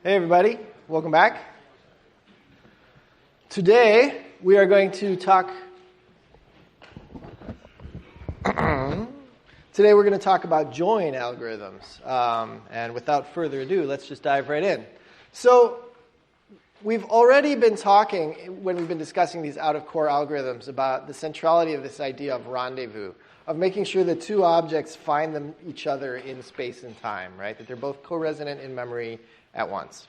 Hey everybody, welcome back. Today we are going to talk about join algorithms. And without further ado, let's just dive right in. So we've already been talking, when we've been discussing these out-of-core algorithms, about the centrality of this idea of rendezvous, of making sure that two objects find each other in space and time, right? That they're both co-resident in memory at once.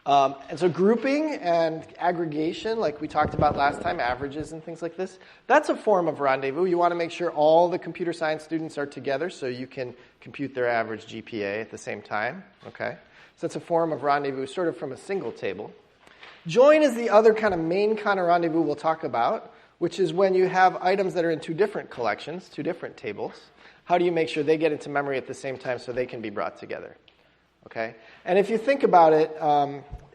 And so grouping and aggregation, like we talked about last time, averages and things like this, that's a form of rendezvous. You want to make sure all the computer science students are together so you can compute their average GPA at the same time. Okay? So that's a form of rendezvous, sort of from a single table. Join is the other kind of main kind of rendezvous we'll talk about, which is when you have items that are in two different collections, two different tables. How do you make sure they get into memory at the same time so they can be brought together? Okay? And if you think about it,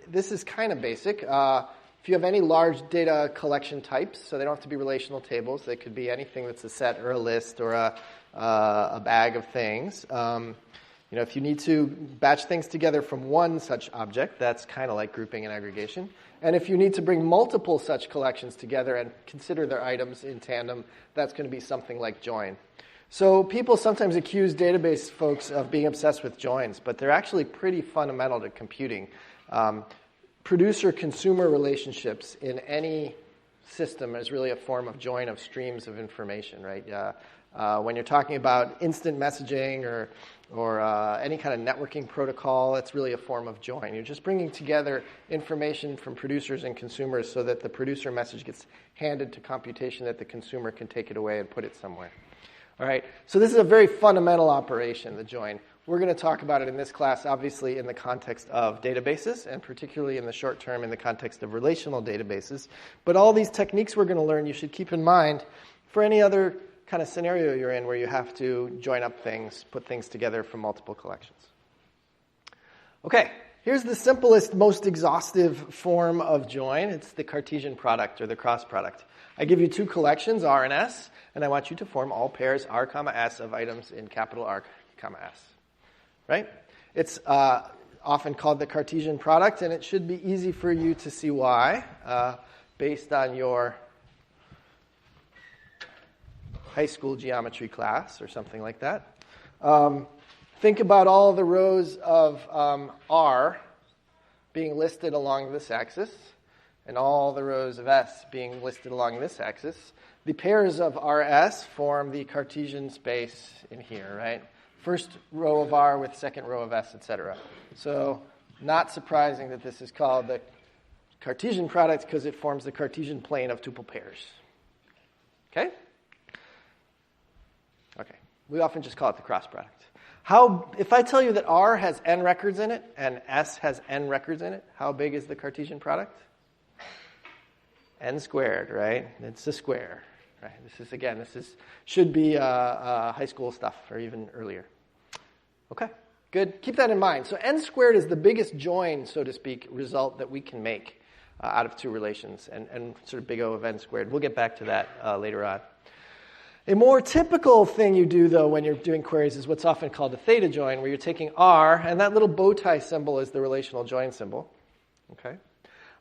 this is kind of basic. If you have any large data collection types, so they don't have to be relational tables, they could be anything that's a set or a list or a bag of things. If you need to batch things together from one such object, that's kind of like grouping and aggregation. And if you need to bring multiple such collections together and consider their items in tandem, that's going to be something like join. So people sometimes accuse database folks of being obsessed with joins, but they're actually pretty fundamental to computing. Producer-consumer relationships in any system is really a form of join of streams of information, right? When you're talking about instant messaging or any kind of networking protocol, it's really a form of join. You're just bringing together information from producers and consumers so that the producer message gets handed to computation that the consumer can take it away and put it somewhere. All right, so this is a very fundamental operation, the join. We're going to talk about it in this class, obviously, in the context of databases, and particularly in the short term in the context of relational databases. But all these techniques we're going to learn, you should keep in mind for any other kind of scenario you're in where you have to join up things, put things together from multiple collections. Okay, here's the simplest, most exhaustive form of join. It's the Cartesian product or the cross product. I give you two collections, R and S, and I want you to form all pairs R, S of items in capital R, S. Right? It's often called the Cartesian product, and it should be easy for you to see why, based on your high school geometry class or something like that. Think about all the rows of R being listed along this axis, and all the rows of S being listed along this axis. The pairs of RS form the Cartesian space in here, right? First row of R with second row of S, etc. So not surprising that this is called the Cartesian product because it forms the Cartesian plane of tuple pairs. Okay? Okay. We often just call it the cross product. If I tell you that R has n records in it and S has n records in it, how big is the Cartesian product? N squared, right? It's a square. Right? This should be high school stuff or even earlier. Okay, good. Keep that in mind. So n squared is the biggest join, so to speak, result that we can make out of two relations, and sort of big O of n squared. We'll get back to that later on. A more typical thing you do, though, when you're doing queries is what's often called a theta join, where you're taking R, and that little bow tie symbol is the relational join symbol. Okay,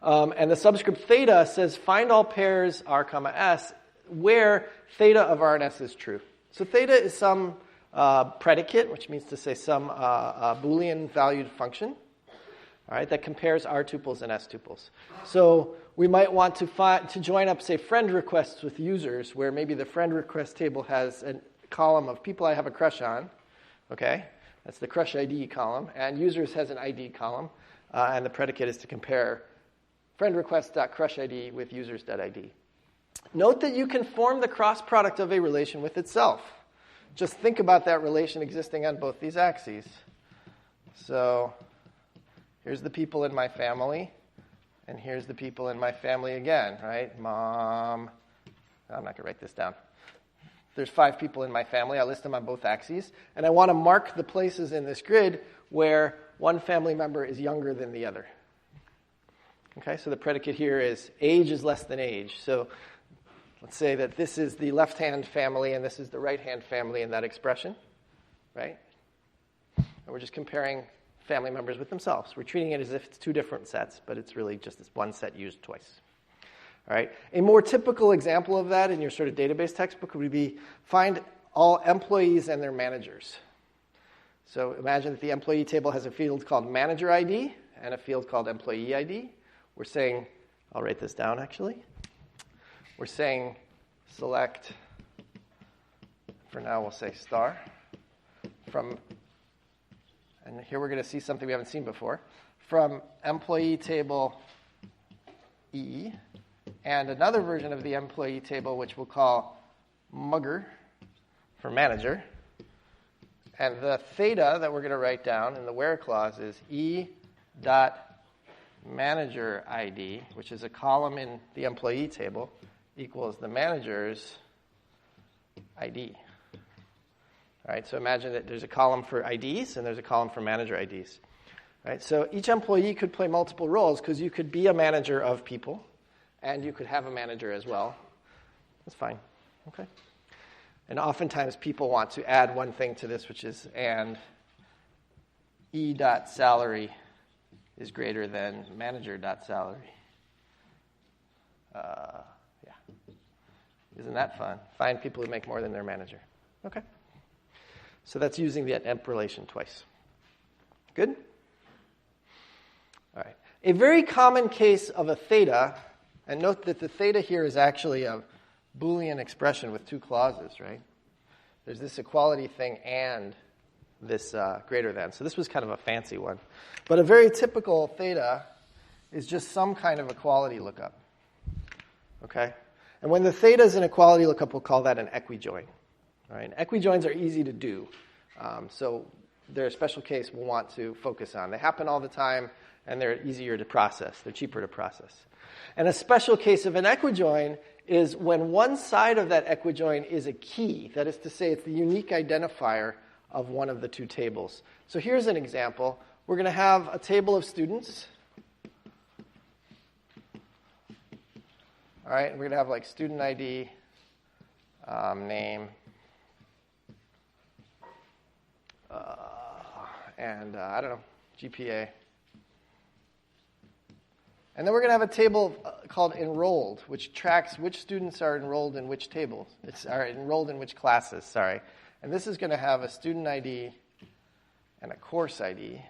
and the subscript theta says find all pairs R, S where theta of R and S is true. So theta is some predicate, which means to say some Boolean valued function, all right, that compares R tuples and S tuples. So we might want to join up, say, friend requests with users, where maybe the friend request table has a column of people I have a crush on. Okay, that's the crush ID column, and users has an ID column, and the predicate is to compare friend request.crushID with users.id. Note that you can form the cross product of a relation with itself. Just think about that relation existing on both these axes. So here's the people in my family, and here's the people in my family again, right? Mom. I'm not going to write this down. There's 5 people in my family. I list them on both axes, and I want to mark the places in this grid where one family member is younger than the other. Okay, so the predicate here is age is less than age. So let's say that this is the left-hand family and this is the right-hand family in that expression, right? And we're just comparing family members with themselves. We're treating it as if it's two different sets, but it's really just this one set used twice. All right. A more typical example of that in your sort of database textbook would be find all employees and their managers. So imagine that the employee table has a field called manager ID and a field called employee ID. We're saying, I'll write this down actually. We're saying select, for now we'll say star, from, and here we're going to see something we haven't seen before, from employee table E, and another version of the employee table, which we'll call mugger for manager. And the theta that we're going to write down in the where clause is E dot manager ID, which is a column in the employee table, equals the manager's ID. All right, so imagine that there's a column for IDs and there's a column for manager IDs. All right, so each employee could play multiple roles because you could be a manager of people and you could have a manager as well. That's fine. Okay. And oftentimes people want to add one thing to this, which is and E.salary is greater than manager.salary. Yeah. Isn't that fun? Find people who make more than their manager. Okay. So that's using the emp relation twice. Good? All right. A very common case of a theta, and note that the theta here is actually a Boolean expression with two clauses, right? There's this equality thing and this greater than. So this was kind of a fancy one. But a very typical theta is just some kind of equality lookup. Okay? And when the theta is an equality lookup, we'll call that an equijoin. All right? And equijoins are easy to do. So they're a special case we'll want to focus on. They happen all the time, and they're easier to process. They're cheaper to process. And a special case of an equijoin is when one side of that equijoin is a key. That is to say, it's the unique identifier of one of the two tables. So here's an example. We're going to have a table of students. All right, we're going to have like student ID, name, and I don't know, GPA. And then we're going to have a table called enrolled, which tracks which students are enrolled in which tables. Are enrolled in which classes, sorry. And this is going to have a student ID and a course ID,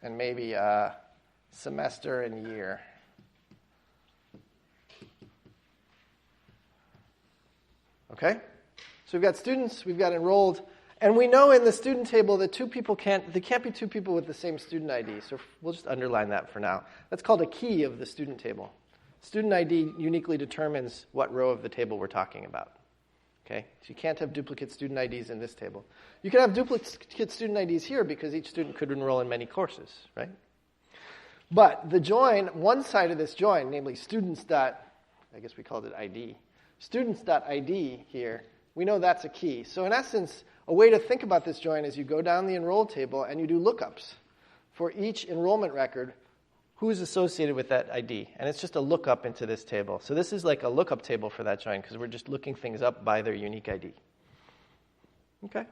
and maybe a semester and year. Okay? So we've got students, we've got enrolled, and we know in the student table that there can't be two people with the same student ID, so we'll just underline that for now. That's called a key of the student table. Student ID uniquely determines what row of the table we're talking about. Okay? So you can't have duplicate student IDs in this table. You can have duplicate student IDs here because each student could enroll in many courses, right? But the join, one side of this join, namely I guess we called it ID, students.id here, we know that's a key. So in essence, a way to think about this join is you go down the enrolled table and you do lookups for each enrollment record, who's associated with that ID. And it's just a lookup into this table. So this is like a lookup table for that join because we're just looking things up by their unique ID. Okay?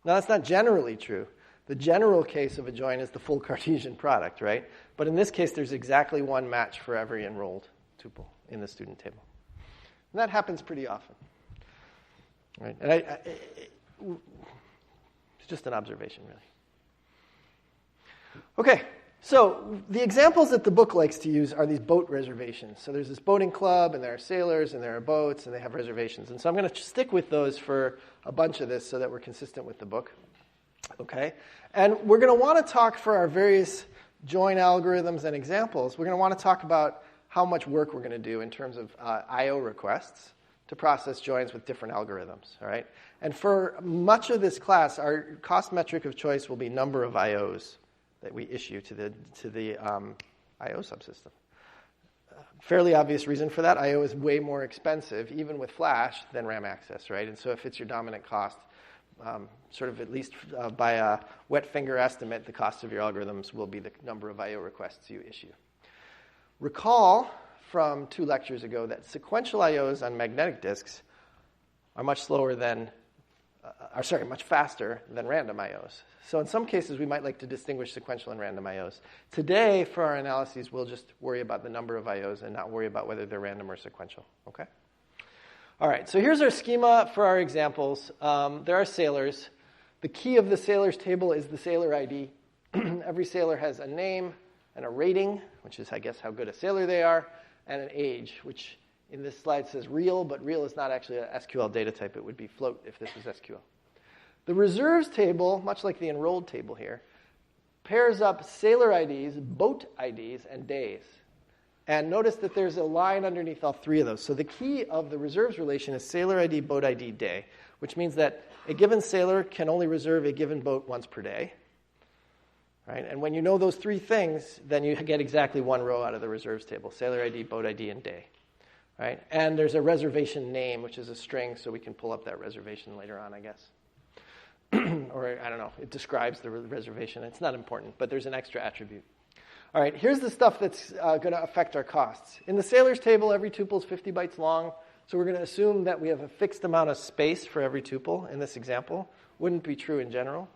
Now that's not generally true. The general case of a join is the full Cartesian product, right? But in this case, there's exactly one match for every enrolled tuple in the student table. And that happens pretty often. Right? And it's just an observation, really. Okay, so the examples that the book likes to use are these boat reservations. So there's this boating club, and there are sailors, and there are boats, and they have reservations. And so I'm going to stick with those for a bunch of this so that we're consistent with the book. Okay? And we're going to want to talk for our various join algorithms and examples. We're going to want to talk about how much work we're going to do in terms of I/O requests to process joins with different algorithms, all right? And for much of this class, our cost metric of choice will be number of I/Os that we issue to the I/O subsystem. Fairly obvious reason for that. I/O is way more expensive, even with Flash, than RAM access, right? And so if it's your dominant cost, sort of at least by a wet finger estimate, the cost of your algorithms will be the number of I/O requests you issue. Recall from 2 lectures ago that sequential I/Os on magnetic disks are much slower than much faster than random IOs. So in some cases, we might like to distinguish sequential and random IOs. Today, for our analyses, we'll just worry about the number of IOs and not worry about whether they're random or sequential. Okay? All right, so here's our schema for our examples. There are sailors. The key of the sailors table is the sailor ID. Every sailor has a name and a rating, which is, I guess, how good a sailor they are, and an age, which in this slide says real, but real is not actually an SQL data type. It would be float if this was SQL. The reserves table, much like the enrolled table here, pairs up sailor IDs, boat IDs, and days. And notice that there's a line underneath all three of those. So the key of the reserves relation is sailor ID, boat ID, day, which means that a given sailor can only reserve a given boat once per day. Right? And when you know those three things, then you get exactly one row out of the reserves table, sailor ID, boat ID, and day. Right? And there's a reservation name, which is a string, so we can pull up that reservation later on, I guess. Or, I don't know, it describes the reservation. It's not important, but there's an extra attribute. All right, here's the stuff that's going to affect our costs. In the sailors table, every tuple is 50 bytes long, so we're going to assume that we have a fixed amount of space for every tuple in this example. Wouldn't be true in general.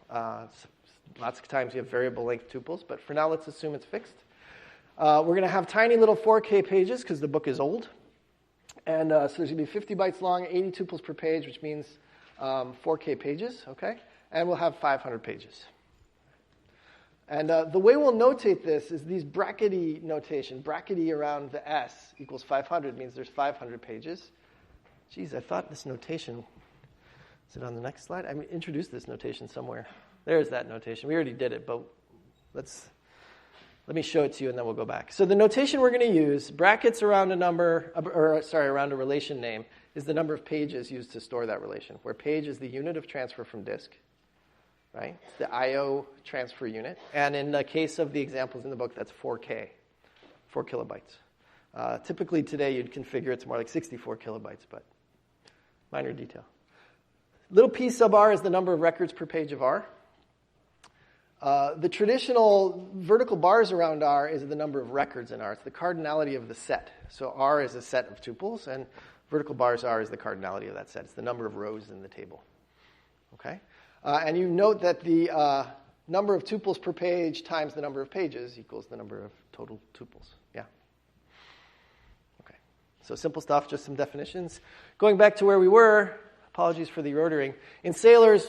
Lots of times you have variable length tuples, but for now, let's assume it's fixed. We're going to have tiny little 4K pages because the book is old. And so there's going to be 50 bytes long, 80 tuples per page, which means 4K pages, okay? And we'll have 500 pages. And the way we'll notate this is these brackety notation. Brackety around the S equals 500 means there's 500 pages. Geez, I thought this notation, is it on the next slide? I introduced this notation somewhere. There's that notation. We already did it, but let me show it to you and then we'll go back. So the notation we're going to use, brackets around around a relation name, is the number of pages used to store that relation, where page is the unit of transfer from disk, right? It's the I/O transfer unit. And in the case of the examples in the book, that's 4K, 4 kilobytes. Typically today you'd configure it to more like 64 kilobytes, but minor detail. Little p sub r is the number of records per page of R. The traditional vertical bars around R is the number of records in R. It's the cardinality of the set. So R is a set of tuples, and vertical bars R is the cardinality of that set. It's the number of rows in the table. Okay? And you note that the number of tuples per page times the number of pages equals the number of total tuples. Yeah? Okay. So simple stuff, just some definitions. Going back to where we were, apologies for the ordering. In sailors,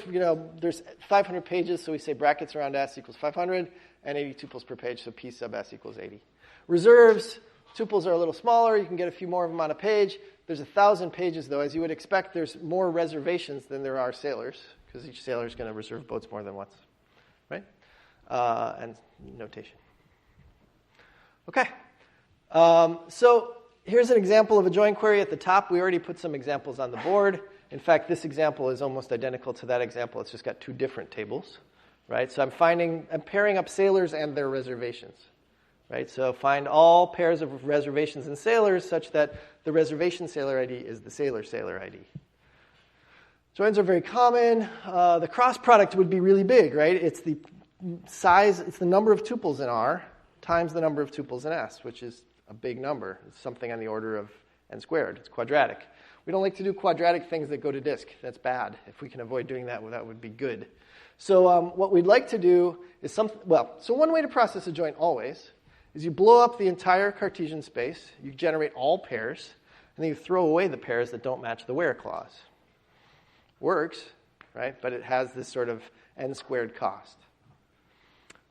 there's 500 pages, so we say brackets around S equals 500, and 80 tuples per page, so P sub S equals 80. Reserves, tuples are a little smaller. You can get a few more of them on a page. There's 1,000 pages, though. As you would expect, there's more reservations than there are sailors, because each sailor is going to reserve boats more than once, right? And notation. Okay. So here's an example of a join query at the top. We already put some examples on the board. In fact, this example is almost identical to that example. It's just got two different tables, right? So I'm pairing up sailors and their reservations, right? So find all pairs of reservations and sailors such that the reservation sailor ID is the sailor ID. Joins are very common. The cross product would be really big, right? It's the size, it's the number of tuples in R times the number of tuples in S, which is a big number. It's something on the order of n squared. It's quadratic. We don't like to do quadratic things that go to disk. That's bad. If we can avoid doing that, well, that would be good. So what we'd like to do is so one way to process a join always is you blow up the entire Cartesian space, you generate all pairs, and then you throw away the pairs that don't match the where clause. Works, right? But it has this sort of n squared cost.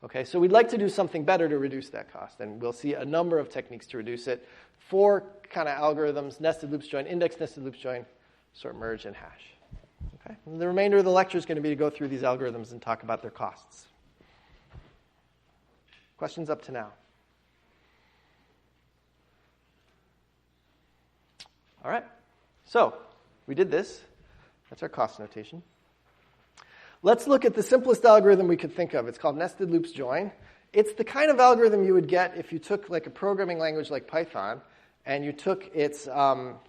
Okay, so we'd like to do something better to reduce that cost, and we'll see a number of techniques to reduce it. 4 kind of algorithms: nested loops join, index nested loops join, sort merge, and hash. Okay, and the remainder of the lecture is going to be to go through these algorithms and talk about their costs. Questions up to now? All right, so we did this. That's our cost notation. Let's look at the simplest algorithm we could think of. It's called nested loops join. It's the kind of algorithm you would get if you took like a programming language like Python and you took its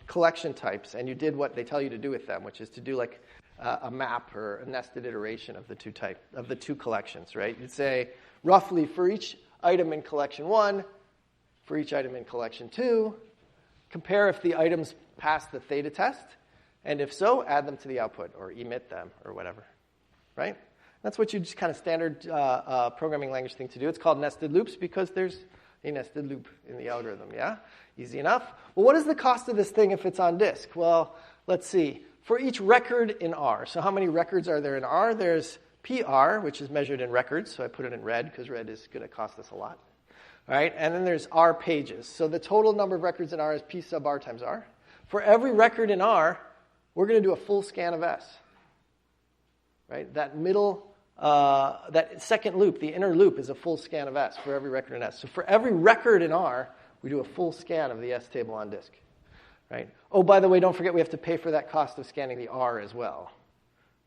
collection types and you did what they tell you to do with them, which is to do like a map or a nested iteration of the two collections, right? You'd say roughly for each item in collection 1, for each item in collection 2, compare if the items pass the theta test, And if so, add them to the output or emit them or whatever, right? That's what you just kind of standard programming language thing to do. It's called nested loops because there's a nested loop in the algorithm, yeah? Easy enough. Well, what is the cost of this thing if it's on disk? Well, let's see. For each record in R, so how many records are there in R? There's PR, which is measured in records, so I put it in red because red is going to cost us a lot. All right, and then there's R pages. So the total number of records in R is P sub R times R. For every record in R, we're going to do a full scan of S. Right? That middle, that second loop, the inner loop, is a full scan of S for every record in S. So for every record in R, we do a full scan of the S table on disk. Right? Oh, by the way, don't forget we have to pay for that cost of scanning the R as well.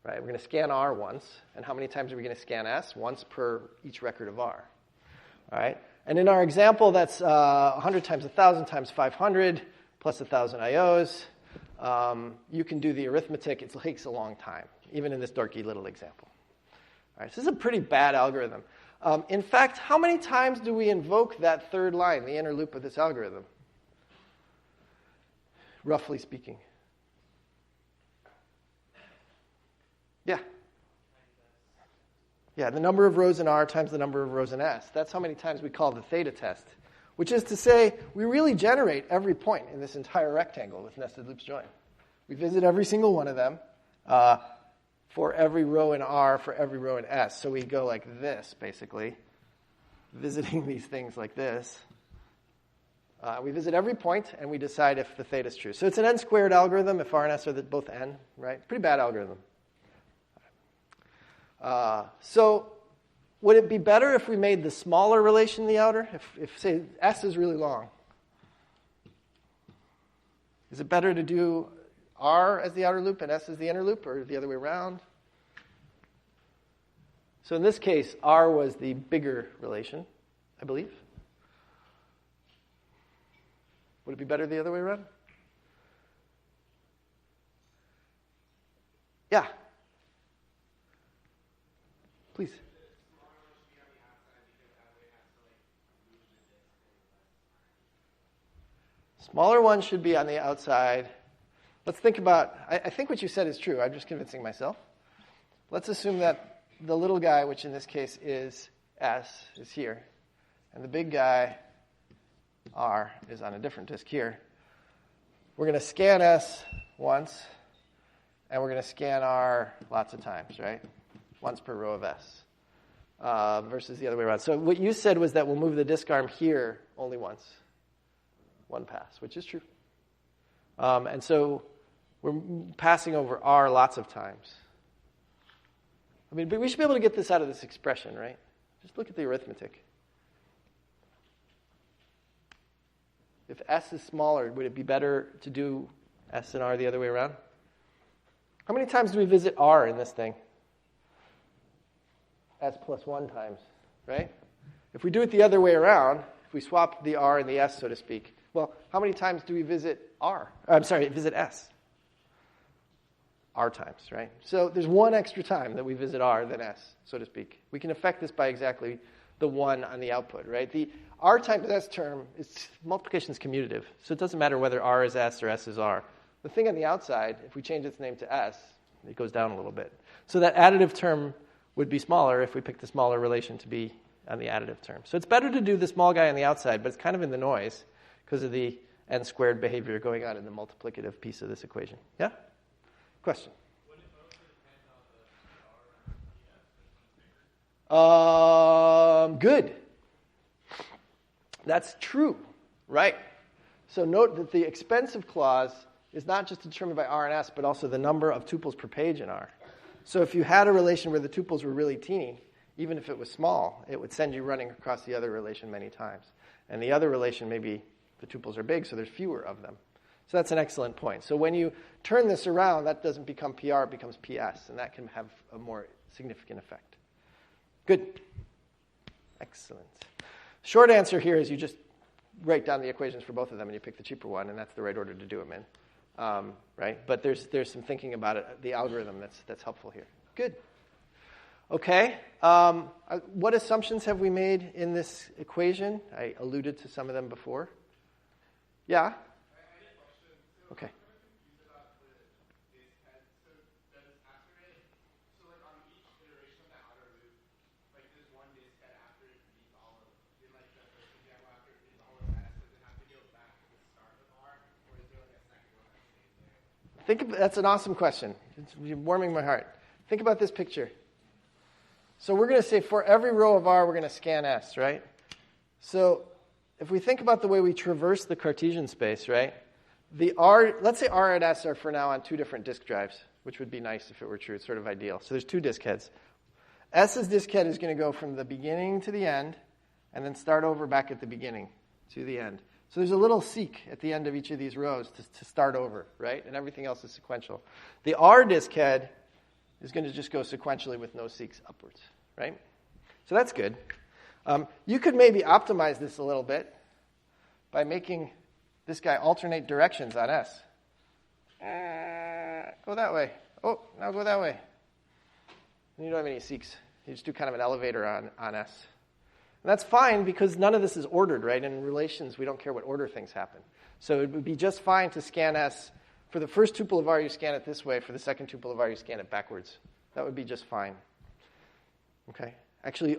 Right? We're going to scan R once, and how many times are we going to scan S? Once per each record of R. All right? And in our example, that's 100 times 1,000 times 500 plus 1,000 IOs. You can do the arithmetic. It takes a long time, even in this dorky little example. All right, so this is a pretty bad algorithm. In fact, how many times do we invoke that third line, the inner loop of this algorithm? Roughly speaking. Yeah. Yeah, the number of rows in R times the number of rows in S. That's how many times we call the theta test, which is to say we really generate every point in this entire rectangle with nested loops join. We visit every single one of them for every row in R, for every row in S. So we go like this, basically, visiting these things like this. We visit every point, and we decide if the theta is true. So it's an n-squared algorithm if R and S are both n, right? Pretty bad algorithm. So would it be better if we made the smaller relation the outer? If, say, S is really long. Is it better to do R as the outer loop and S as the inner loop, or the other way around? So in this case, R was the bigger relation, I believe. Would it be better the other way around? Yeah. Please. Smaller one should be on the outside. Let's think about, I think what you said is true. I'm just convincing myself. Let's assume that the little guy, which in this case is S, is here. And the big guy, R, is on a different disk here. We're going to scan S once, and we're going to scan R lots of times, right? Once per row of S, versus the other way around. So what you said was that we'll move the disk arm here only once. One pass, which is true. And so we're passing over R lots of times. I mean, but we should be able to get this out of this expression, right? Just look at the arithmetic. If S is smaller, would it be better to do S and R the other way around? How many times do we visit R in this thing? S plus 1 times, right? If we do it the other way around, if we swap the R and the S, so to speak, well, how many times do we visit visit S? R times, right? So there's one extra time that we visit R than S, so to speak. We can affect this by exactly the 1 on the output, right? The R times S term, multiplication is commutative, so it doesn't matter whether R is S or S is R. The thing on the outside, if we change its name to S, it goes down a little bit. So that additive term would be smaller if we pick the smaller relation to be on the additive term. So it's better to do the small guy on the outside, but it's kind of in the noise because of the n-squared behavior going on in the multiplicative piece of this equation. Yeah? Question? Would it mostly depend on the R and the S? Good. That's true, right? So note that the expensive clause is not just determined by R and S, but also the number of tuples per page in R. So if you had a relation where the tuples were really teeny, even if it was small, it would send you running across the other relation many times. And the other relation, maybe the tuples are big, so there's fewer of them. So that's an excellent point. So when you turn this around, that doesn't become PR, it becomes PS, and that can have a more significant effect. Good. Excellent. Short answer here is you just write down the equations for both of them and you pick the cheaper one, and that's the right order to do them in. Right? But there's some thinking about it, the algorithm that's helpful here. Good. Okay. What assumptions have we made in this equation? I alluded to some of them before. Yeah? I had a question. So okay. I'm kind of confused about the That's an awesome question. You're warming my heart. Think about this picture. So we're going to say for every row of R, we're going to scan S, right? So if we think about the way we traverse the Cartesian space, right? Let's say R and S are for now on two different disk drives, which would be nice if it were true. It's sort of ideal. So there's two disk heads. S's disk head is going to go from the beginning to the end, and then start over back at the beginning to the end. So there's a little seek at the end of each of these rows to start over, right? And everything else is sequential. The R disk head is going to just go sequentially with no seeks upwards, right? So that's good. You could maybe optimize this a little bit by making this guy alternate directions on S. Go that way. Oh, now go that way. And you don't have any seeks. You just do kind of an elevator on S. And that's fine because none of this is ordered, right? In relations, we don't care what order things happen. So it would be just fine to scan S. For the first tuple of R, you scan it this way. For the second tuple of R, you scan it backwards. That would be just fine. Okay? Actually,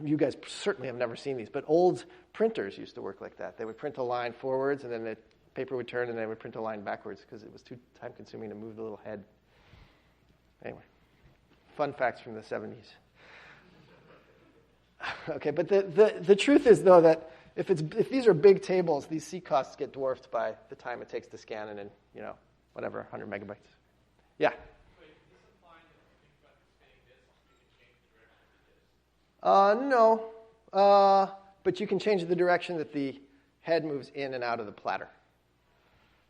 you guys certainly have never seen these, but old printers used to work like that. They would print a line forwards, and then the paper would turn, and they would print a line backwards because it was too time-consuming to move the little head. Anyway, fun facts from the 70s. Okay, but the truth is, though, that if these are big tables, these C costs get dwarfed by the time it takes to scan and in, 100 megabytes. Yeah? No, but you can change the direction that the head moves in and out of the platter.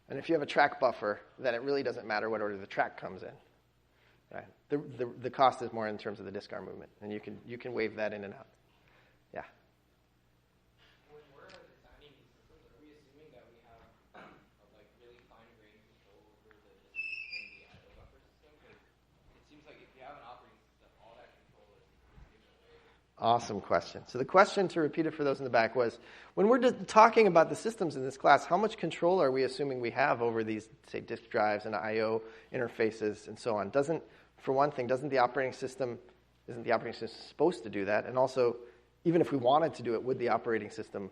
And if you have a track buffer, then it really doesn't matter what order the track comes in. Right? The cost is more in terms of the disk arm movement, and you can wave that in and out. Yeah. When we're designing these systems, are we assuming that we have really fine-grained control over the disk and the I/O buffer system? Because it seems like if you have an operating system, all that control is given away. Awesome question. So the question, to repeat it for those in the back, was, when we're talking about the systems in this class, how much control are we assuming we have over these, say, disk drives and I/O interfaces and so on? For one thing, isn't the operating system supposed to do that? And also, even if we wanted to do it, would the operating system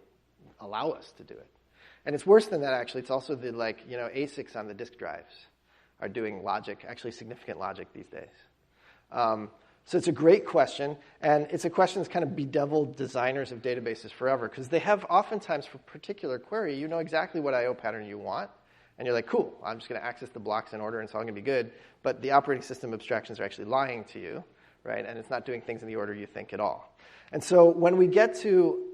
allow us to do it? And it's worse than that, actually. It's also the ASICs on the disk drives are doing logic, actually significant logic these days. So it's a great question, and it's a question that's kind of bedeviled designers of databases forever, because they have oftentimes, for a particular query, you know exactly what I/O pattern you want, and you're like, cool, I'm just going to access the blocks in order, and it's all going to be good. But the operating system abstractions are actually lying to you, right? And it's not doing things in the order you think at all. And so when we get to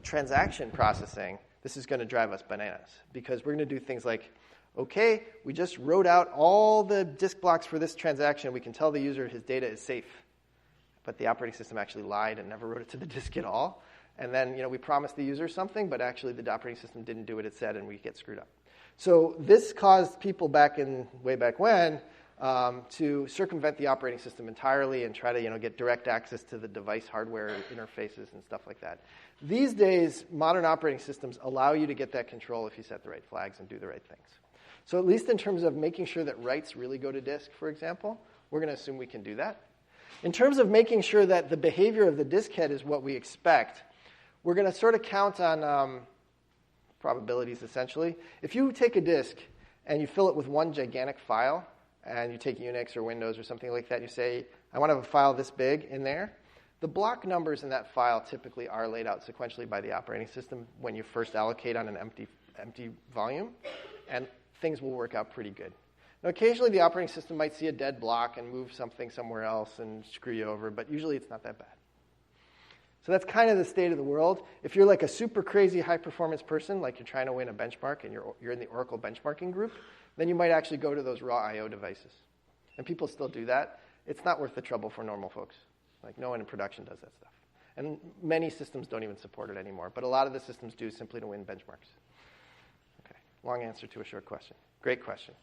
transaction processing, this is going to drive us bananas, because we're going to do things like, okay, we just wrote out all the disk blocks for this transaction. We can tell the user his data is safe. But the operating system actually lied and never wrote it to the disk at all. And then we promised the user something, but actually the operating system didn't do what it said, and we get screwed up. So this caused people way back when to circumvent the operating system entirely and try to get direct access to the device hardware interfaces and stuff like that. These days, modern operating systems allow you to get that control if you set the right flags and do the right things. So at least in terms of making sure that writes really go to disk, for example, we're going to assume we can do that. In terms of making sure that the behavior of the disk head is what we expect, we're going to sort of count on probabilities, essentially. If you take a disk and you fill it with one gigantic file, and you take Unix or Windows or something like that, you say, I want to have a file this big in there, the block numbers in that file typically are laid out sequentially by the operating system when you first allocate on an empty volume, and things will work out pretty good. Now, occasionally the operating system might see a dead block and move something somewhere else and screw you over, but usually it's not that bad. So that's kind of the state of the world. If you're like a super crazy high-performance person, like you're trying to win a benchmark and you're in the Oracle benchmarking group, then you might actually go to those raw I/O devices. And people still do that. It's not worth the trouble for normal folks. Like no one in production does that stuff. And many systems don't even support it anymore. But a lot of the systems do simply to win benchmarks. Okay, long answer to a short question. Great question.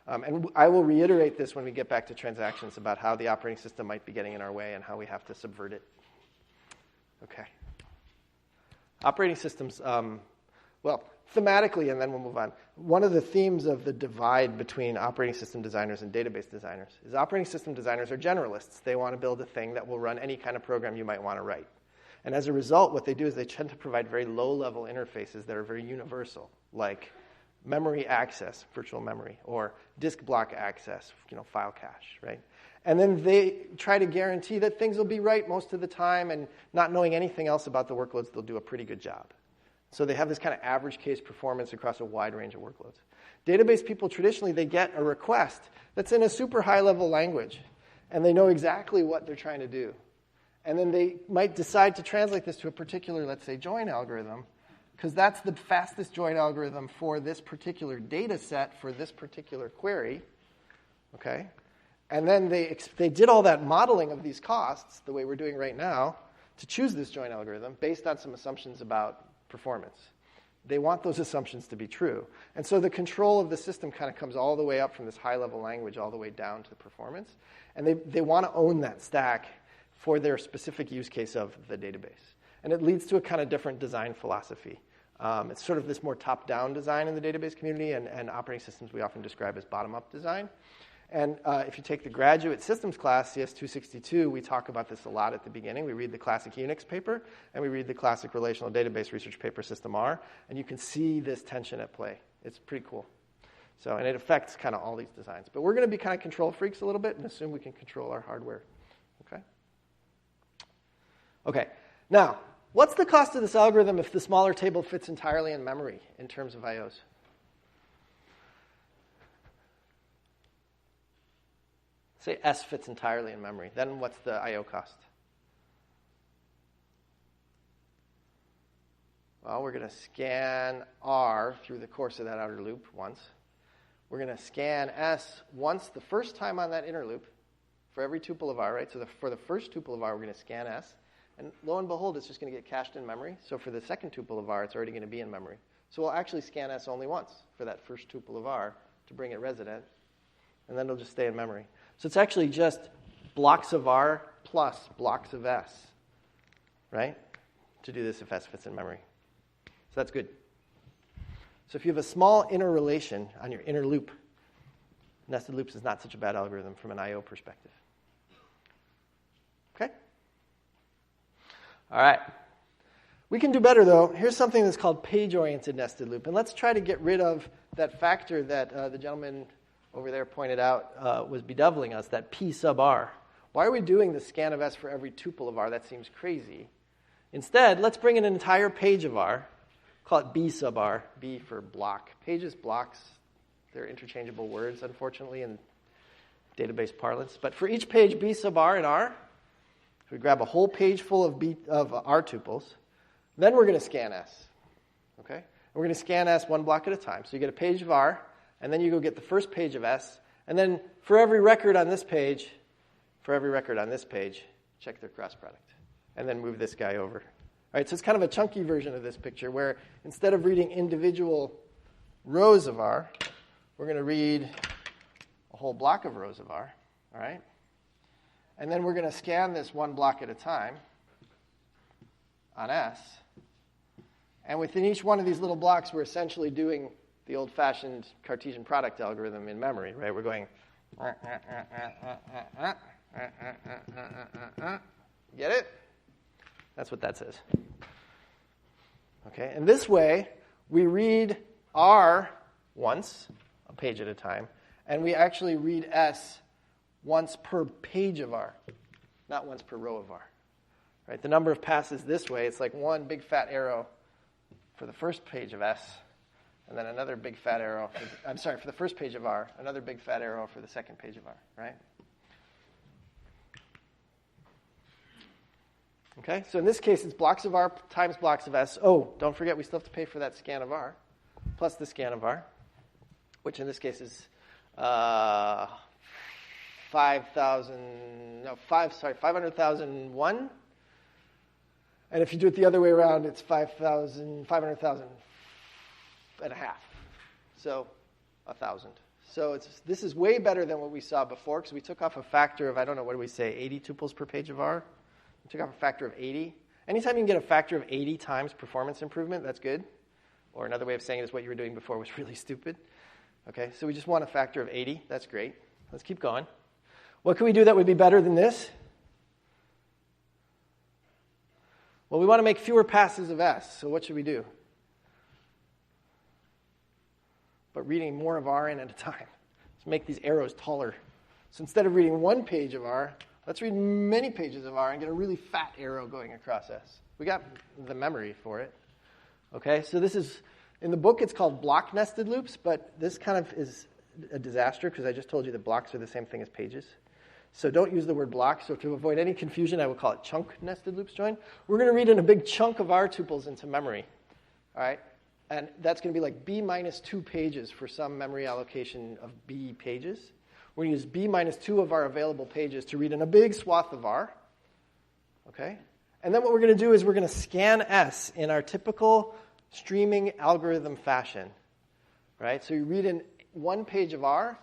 And I will reiterate this when we get back to transactions about how the operating system might be getting in our way and how we have to subvert it. Okay. Operating systems, thematically, and then we'll move on. One of the themes of the divide between operating system designers and database designers is operating system designers are generalists. They want to build a thing that will run any kind of program you might want to write. And as a result, what they do is they tend to provide very low-level interfaces that are very universal, like memory access, virtual memory, or disk block access, file cache, right? And then they try to guarantee that things will be right most of the time, and not knowing anything else about the workloads, they'll do a pretty good job. So they have this kind of average case performance across a wide range of workloads. Database people, traditionally, they get a request that's in a super high-level language, and they know exactly what they're trying to do. And then they might decide to translate this to a particular, let's say, join algorithm, because that's the fastest join algorithm for this particular data set for this particular query. Okay? And then they did all that modeling of these costs, the way we're doing right now, to choose this join algorithm based on some assumptions about performance. They want those assumptions to be true. And so the control of the system kind of comes all the way up from this high-level language all the way down to the performance. And they want to own that stack for their specific use case of the database. And it leads to a kind of different design philosophy. It's sort of this more top-down design in the database community, and operating systems we often describe as bottom-up design. And if you take the graduate systems class, CS262, we talk about this a lot at the beginning. We read the classic Unix paper, and we read the classic relational database research paper, System R, and you can see this tension at play. It's pretty cool. So, and it affects kind of all these designs. But we're going to be kind of control freaks a little bit and assume we can control our hardware. Okay? Okay. Now, what's the cost of this algorithm if the smaller table fits entirely in memory in terms of IOs? Say S fits entirely in memory. Then what's the I/O cost? Well, we're going to scan R through the course of that outer loop once. We're going to scan S once the first time on that inner loop for every tuple of R, right? So for the first tuple of R, we're going to scan S. And lo and behold, it's just going to get cached in memory. So for the second tuple of R, it's already going to be in memory. So we'll actually scan S only once for that first tuple of R to bring it resident. And then it'll just stay in memory. So it's actually just blocks of R plus blocks of S, right, to do this if S fits in memory. So that's good. So if you have a small inner relation on your inner loop, nested loops is not such a bad algorithm from an I/O perspective. Okay? All right. We can do better, though. Here's something that's called page-oriented nested loop. And let's try to get rid of that factor that the gentleman over there pointed out was bedeviling us, that P sub R. Why are we doing the scan of S for every tuple of R? That seems crazy. Instead, let's bring in an entire page of R. Call it B sub R, B for block. Pages, blocks, they're interchangeable words, unfortunately, in database parlance. But for each page B sub R in R, we grab a whole page full of R tuples. Then we're going to scan S. Okay? And we're going to scan S one block at a time. So you get a page of R, and then you go get the first page of S, and then for every record on this page, check their cross product, and then move this guy over. All right, so it's kind of a chunky version of this picture where instead of reading individual rows of R, we're going to read a whole block of rows of R, all right? And then we're going to scan this one block at a time on S. And within each one of these little blocks, we're essentially doing the old-fashioned Cartesian product algorithm in memory, right? We're going, get it? That's what that says. Okay, and this way, we read R once, a page at a time, and we actually read S once per page of R, not once per row of R. Right? The number of passes this way, it's like one big fat arrow for the first page of S, and then another big fat arrow, for the first page of R, another big fat arrow for the second page of R, right? Okay, so in this case, it's blocks of R times blocks of S. Oh, don't forget, we still have to pay for that scan of R, plus the scan of R, which in this case is 500,001. And if you do it the other way around, it's 500,000 and a half. So 1,000. So this is way better than what we saw before, because we took off a factor of, 80 tuples per page of R. We took off a factor of 80. Anytime you can get a factor of 80 times performance improvement, that's good. Or another way of saying it is what you were doing before was really stupid. Okay, so we just want a factor of 80. That's great. Let's keep going. What can we do that would be better than this? Well, we want to make fewer passes of S. So what should we do? but reading more of R in at a time. Let's make these arrows taller. So instead of reading one page of R, let's read many pages of R and get a really fat arrow going across S. We got the memory for it. Okay, so this is, in the book it's called block nested loops, but this kind of is a disaster because I just told you that blocks are the same thing as pages. So don't use the word block. So to avoid any confusion, I will call it chunk nested loops join. We're going to read in a big chunk of R tuples into memory. All right, and that's going to be like B minus 2 pages for some memory allocation of B pages. We're going to use B minus 2 of our available pages to read in a big swath of R. Okay? And then what we're going to do is we're going to scan S in our typical streaming algorithm fashion. Right? So you read in one page of R,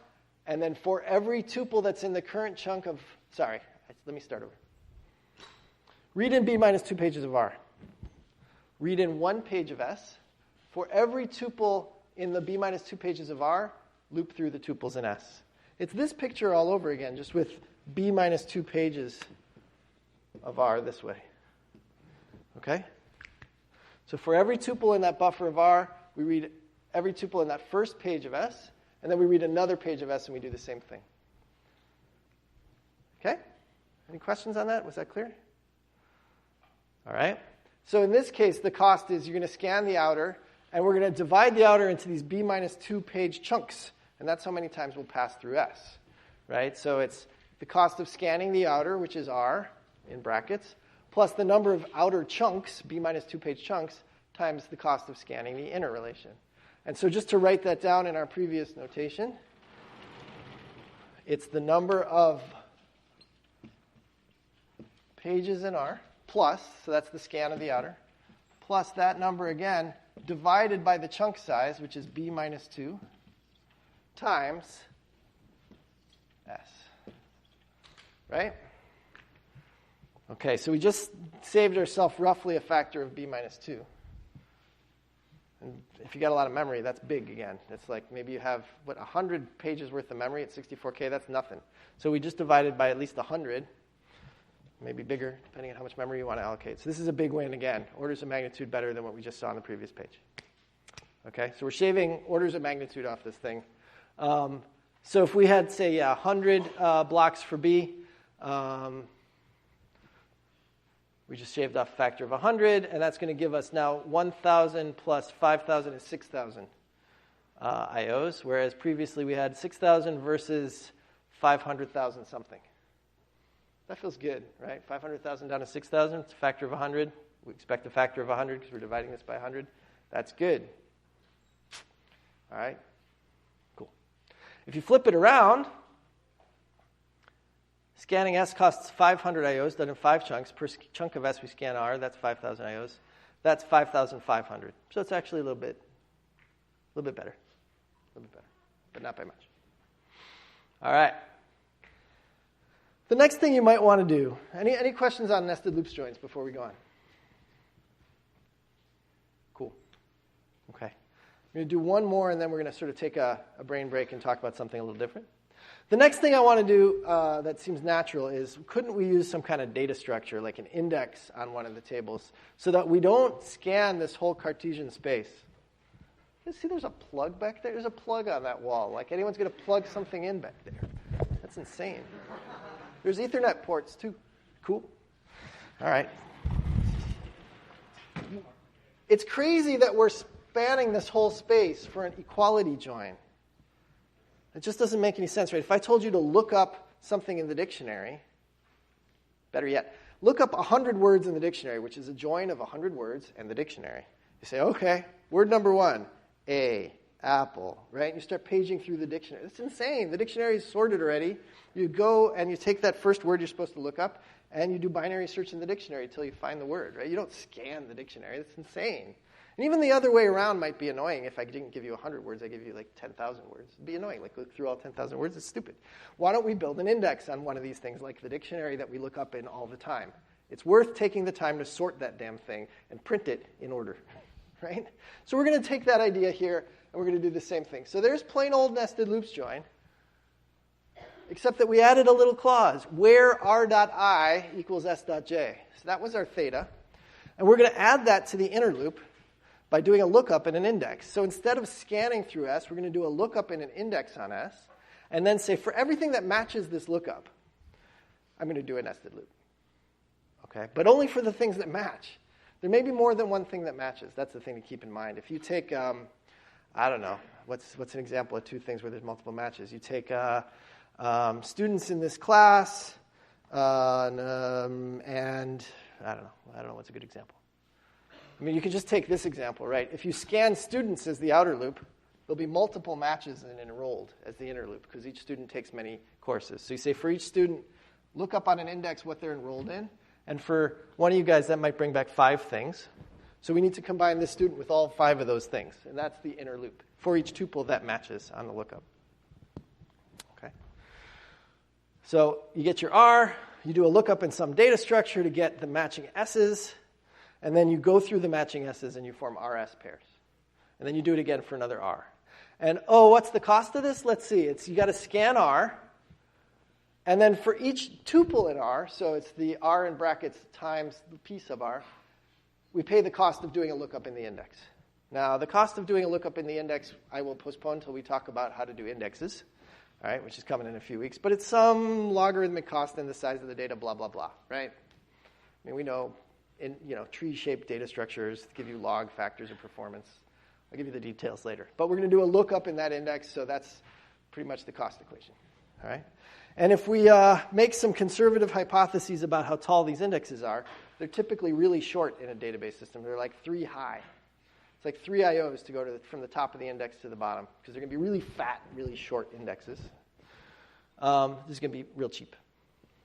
and then for every tuple that's in the current chunk of, let me start over. Read in B minus 2 pages of R. Read in one page of S. For every tuple in the B minus 2 pages of R, loop through the tuples in S. It's this picture all over again, just with B minus 2 pages of R this way. Okay? So for every tuple in that buffer of R, we read every tuple in that first page of S, and then we read another page of S and we do the same thing. Okay? Any questions on that? Was that clear? All right. So in this case, the cost is you're going to scan the outer, and we're going to divide the outer into these B minus 2 page chunks. And that's how many times we'll pass through S, right? So it's the cost of scanning the outer, which is R, in brackets, plus the number of outer chunks, B minus 2 page chunks, times the cost of scanning the inner relation. And so just to write that down in our previous notation, it's the number of pages in R, plus, so that's the scan of the outer, plus that number again, divided by the chunk size, which is B minus 2, times S. Right? Okay, so we just saved ourselves roughly a factor of B minus 2. And if you got a lot of memory, that's big again. It's like maybe you have, 100 pages worth of memory at 64K? That's nothing. So we just divided by at least 100, maybe bigger, depending on how much memory you want to allocate. So this is a big win again, orders of magnitude better than what we just saw on the previous page. Okay, so we're shaving orders of magnitude off this thing. So if we had, say, 100 blocks for B, we just shaved off a factor of 100, and that's going to give us now 1,000 plus 5,000 is 6,000 IOs, whereas previously we had 6,000 versus 500,000 something. That feels good, right? 500,000 down to 6,000, it's a factor of 100. We expect a factor of 100 because we're dividing this by 100. That's good. All right? Cool. If you flip it around, scanning S costs 500 IOs, done in 5 chunks. Per chunk of S we scan R, that's 5,000 IOs. That's 5,500. So it's actually a little bit better. But not by much. All right. The next thing you might want to do, any questions on nested loops joins before we go on? Cool. Okay. I'm going to do one more, and then we're going to sort of take a brain break and talk about something a little different. The next thing I want to do that seems natural is, couldn't we use some kind of data structure, like an index on one of the tables, so that we don't scan this whole Cartesian space? You see there's a plug back there? There's a plug on that wall. Like anyone's going to plug something in back there. That's insane. There's Ethernet ports, too. Cool. All right. It's crazy that we're spanning this whole space for an equality join. It just doesn't make any sense, right? If I told you to look up something in the dictionary, better yet, look up 100 words in the dictionary, which is a join of 100 words and the dictionary. You say, okay, word number 1, A, apple, right? And you start paging through the dictionary. It's insane. The dictionary is sorted already. You go and you take that first word you're supposed to look up, and you do binary search in the dictionary until you find the word, right? You don't scan the dictionary. That's insane. And even the other way around might be annoying. If I didn't give you 100 words, I give you like 10,000 words. It'd be annoying. Like look through all 10,000 words. It's stupid. Why don't we build an index on one of these things, like the dictionary that we look up in all the time? It's worth taking the time to sort that damn thing and print it in order, right? So we're going to take that idea here, and we're going to do the same thing. So there's plain old nested loops join, except that we added a little clause, where r.I equals s.j. So that was our theta. And we're going to add that to the inner loop by doing a lookup in an index. So instead of scanning through S, we're going to do a lookup in an index on S, and then say for everything that matches this lookup, I'm going to do a nested loop. Okay? But only for the things that match. There may be more than one thing that matches. That's the thing to keep in mind. If you take, I don't know, what's an example of two things where there's multiple matches? You take students in this class, and I don't know what's a good example. I mean, you can just take this example, right? If you scan students as the outer loop, there'll be multiple matches in enrolled as the inner loop because each student takes many courses. So you say for each student, look up on an index what they're enrolled in. And for one of you guys, that might bring back 5 things. So we need to combine this student with all 5 of those things. And that's the inner loop for each tuple that matches on the lookup. Okay. So you get your R. You do a lookup in some data structure to get the matching S's. And then you go through the matching S's and you form RS pairs. And then you do it again for another R. And, what's the cost of this? Let's see. You got to scan R. And then for each tuple in R, so it's the R in brackets times the P sub R, we pay the cost of doing a lookup in the index. Now, the cost of doing a lookup in the index, I will postpone until we talk about how to do indexes, all right, which is coming in a few weeks. But it's some logarithmic cost in the size of the data, blah, blah, blah, right? I mean, we know, tree-shaped data structures give you log factors of performance. I'll give you the details later. But we're going to do a lookup in that index, so that's pretty much the cost equation, all right? And if we make some conservative hypotheses about how tall these indexes are, they're typically really short in a database system. They're like 3 high. It's like 3 IOs to go from the top of the index to the bottom because they're going to be really fat, really short indexes. This is going to be real cheap.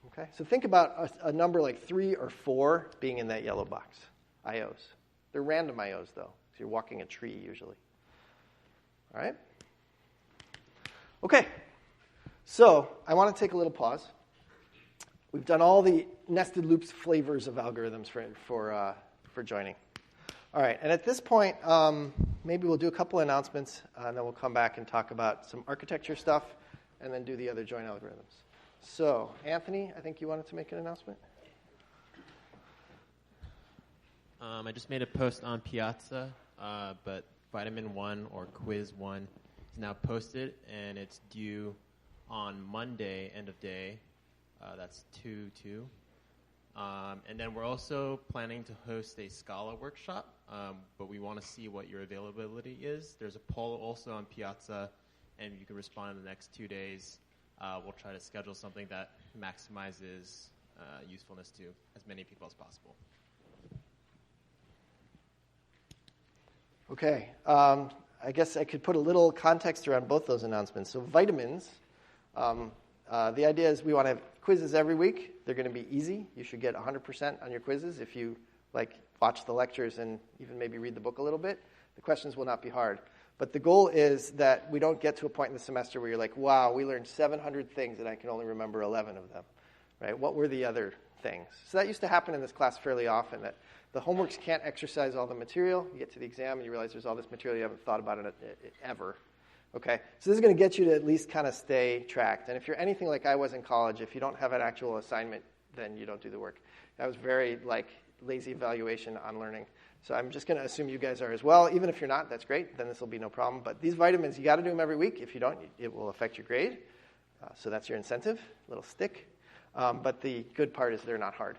Okay, so think about a number like 3 or 4 being in that yellow box, IOs. They're random IOs, though, so you're walking a tree usually. All right? Okay. So I want to take a little pause. We've done all the nested loops flavors of algorithms for joining. All right, and at this point, maybe we'll do a couple of announcements, and then we'll come back and talk about some architecture stuff, and then do the other join algorithms. So, Anthony, I think you wanted to make an announcement? I just made a post on Piazza, but Vitamin 1 or Quiz 1 is now posted, and it's due on Monday, end of day. That's 2/2. And then we're also planning to host a Scala workshop, but we want to see what your availability is. There's a poll also on Piazza, and you can respond in the next 2 days. We'll try to schedule something that maximizes usefulness to as many people as possible. Okay. I guess I could put a little context around both those announcements. So vitamins, the idea is we want to have quizzes every week. They're going to be easy. You should get 100% on your quizzes if you watch the lectures and even maybe read the book a little bit. The questions will not be hard. But the goal is that we don't get to a point in the semester where you're like, wow, we learned 700 things and I can only remember 11 of them. Right? What were the other things? So that used to happen in this class fairly often, that the homeworks can't exercise all the material. You get to the exam and you realize there's all this material you haven't thought about it ever. Okay, so this is going to get you to at least kind of stay tracked. And if you're anything like I was in college, if you don't have an actual assignment, then you don't do the work. That was very lazy evaluation on learning. So I'm just going to assume you guys are as well. Even if you're not, that's great. Then this will be no problem. But these vitamins, you got to do them every week. If you don't, it will affect your grade. So that's your incentive, little stick. But the good part is they're not hard.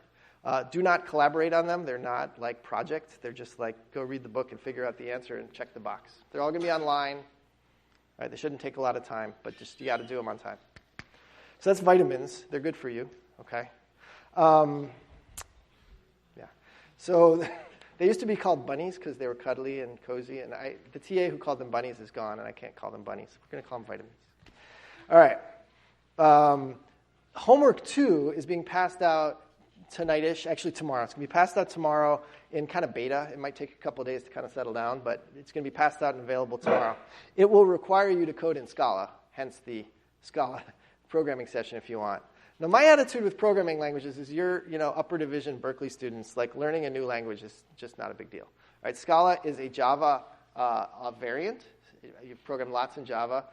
Do not collaborate on them. They're not like projects. They're just go read the book and figure out the answer and check the box. They're all going to be online. Right, they shouldn't take a lot of time, but just you got to do them on time. So that's vitamins. They're good for you, okay? Yeah. So they used to be called bunnies because they were cuddly and cozy, and the TA who called them bunnies is gone, and I can't call them bunnies. We're going to call them vitamins. All right. Homework 2 is being passed out tonight-ish, actually tomorrow. It's going to be passed out tomorrow in kind of beta. It might take a couple of days to kind of settle down, but it's going to be passed out and available tomorrow. It will require you to code in Scala, hence the Scala programming session if you want. Now, my attitude with programming languages is you're, upper division Berkeley students, learning a new language is just not a big deal. All right, Scala is a Java variant. You program lots in Java.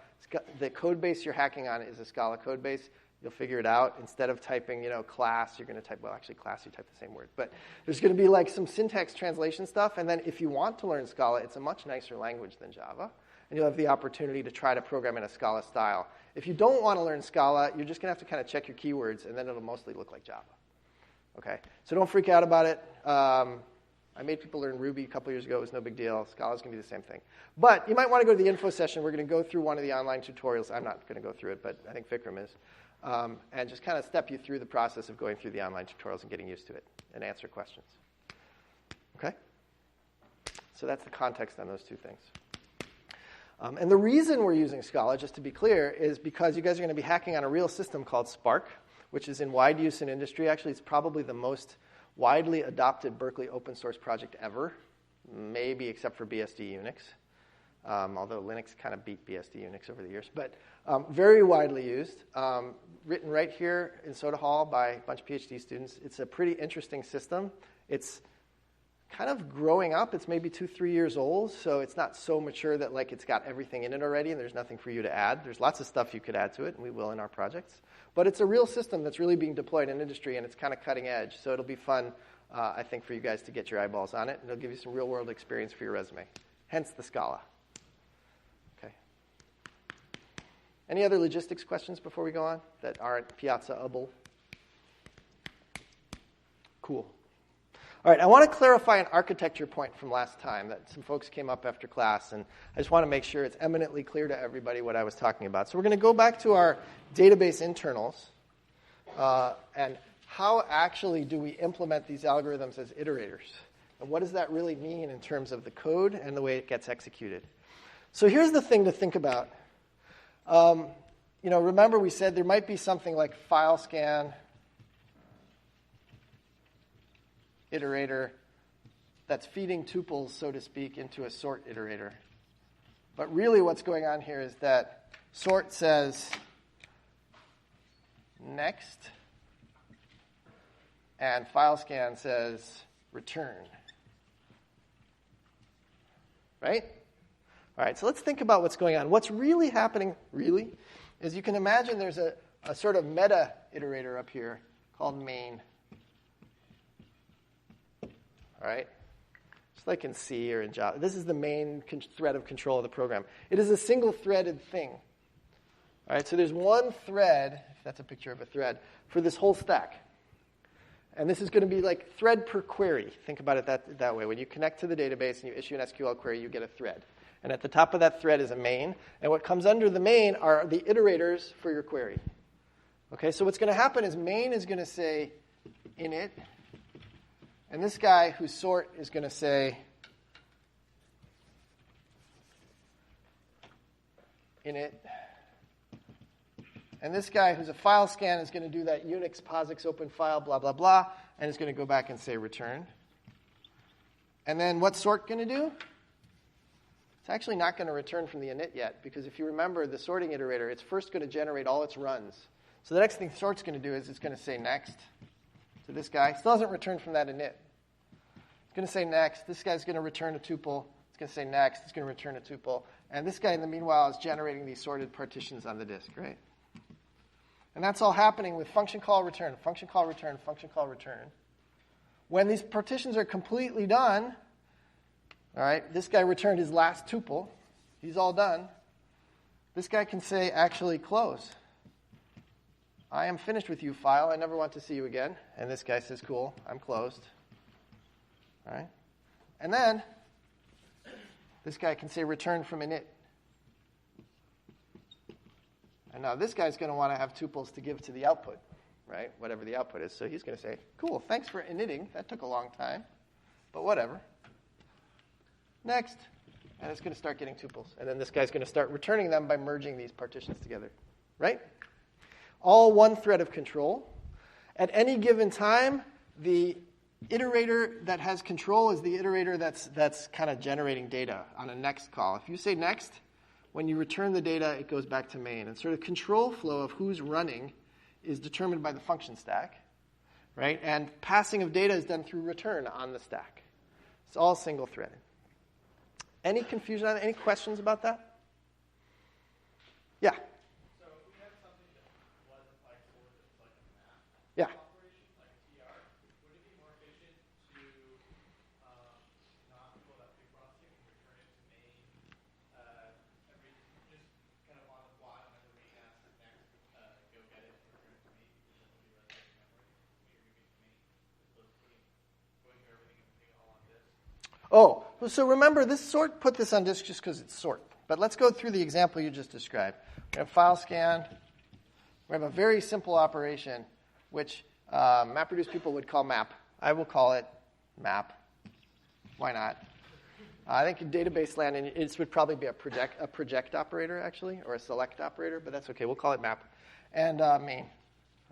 The code base you're hacking on is a Scala code base. You'll figure it out. Instead of typing, class, you're going to type, well, actually, class, you type the same word. But there's going to be like some syntax translation stuff. And then if you want to learn Scala, it's a much nicer language than Java. And you'll have the opportunity to try to program in a Scala style. If you don't want to learn Scala, you're just going to have to kind of check your keywords, and then it'll mostly look like Java. Okay? So don't freak out about it. I made people learn Ruby a couple years ago. It was no big deal. Scala's going to be the same thing. But you might want to go to the info session. We're going to go through one of the online tutorials. I'm not going to go through it, but I think Vikram is. And just kind of step you through the process of going through the online tutorials and getting used to it and answer questions. Okay? So that's the context on those two things. And the reason we're using Scala, just to be clear, is because you guys are going to be hacking on a real system called Spark, which is in wide use in industry. Actually, it's probably the most widely adopted Berkeley open source project ever, maybe except for BSD Unix, although Linux kind of beat BSD Unix over the years. But very widely used, written right here in Soda Hall by a bunch of PhD students. It's a pretty interesting system. It's kind of growing up. It's maybe 2-3 years old, so it's not so mature that like it's got everything in it already and there's nothing for you to add. There's lots of stuff you could add to it, and we will in our projects. But it's a real system that's really being deployed in industry, and it's kind of cutting edge. So it'll be fun, I think, for you guys to get your eyeballs on it, and it'll give you some real-world experience for your resume. Hence the Scala. Okay. Any other logistics questions before we go on that aren't Piazza-able? Cool. All right, I want to clarify an architecture point from last time that some folks came up after class, and I just want to make sure it's eminently clear to everybody what I was talking about. So we're going to go back to our database internals, and how actually do we implement these algorithms as iterators? And what does that really mean in terms of the code and the way it gets executed? So here's the thing to think about. Remember we said there might be something like file scan iterator that's feeding tuples, so to speak, into a sort iterator. But really what's going on here is that sort says next, and file scan says return. Right? All right, so let's think about what's going on. What's really happening, really, is you can imagine there's a sort of meta iterator up here called main. All right? Just like in C or in Java. This is the main thread of control of the program. It is a single-threaded thing. All right, so there's one thread, if that's a picture of a thread, for this whole stack. And this is going to be like thread per query. Think about it that way. When you connect to the database and you issue an SQL query, you get a thread. And at the top of that thread is a main. And what comes under the main are the iterators for your query. Okay, so what's going to happen is main is going to say init. And this guy who's sort is going to say init. And this guy who's a file scan is going to do that Unix POSIX open file, blah, blah, blah, and it's going to go back and say return. And then what's sort going to do? It's actually not going to return from the init yet, because if you remember the sorting iterator, it's first going to generate all its runs. So the next thing sort's going to do is it's going to say next to this guy. Still doesn't return from that init. It's going to say next. This guy's going to return a tuple. It's going to say next. It's going to return a tuple. And this guy, in the meanwhile, is generating these sorted partitions on the disk, right? And that's all happening with function call return, function call return, function call return. When these partitions are completely done, all right, this guy returned his last tuple. He's all done. This guy can say, actually, close. I am finished with you, file. I never want to see you again. And this guy says, cool, I'm closed. All right? And then this guy can say return from init. And now this guy's going to want to have tuples to give to the output, right? Whatever the output is. So he's going to say, cool, thanks for initting. That took a long time, but whatever. Next. And it's going to start getting tuples. And then this guy's going to start returning them by merging these partitions together, right? All one thread of control. At any given time, the iterator that has control is the iterator that's kind of generating data on a next call. If you say next, when you return the data, it goes back to main. And sort of control flow of who's running is determined by the function stack, right? And passing of data is done through return on the stack. It's all single-threaded. Any confusion on that? Any questions about that? Yeah. So if we had something that wasn't like Oh, so remember, this sort, put this on disk just because it's sort. But let's go through the example you just described. We have file scan. We have a very simple operation, which MapReduce people would call map. I will call it map. Why not? I think in database land, it would probably be a project operator, actually, or a select operator, but that's okay. We'll call it map. And main.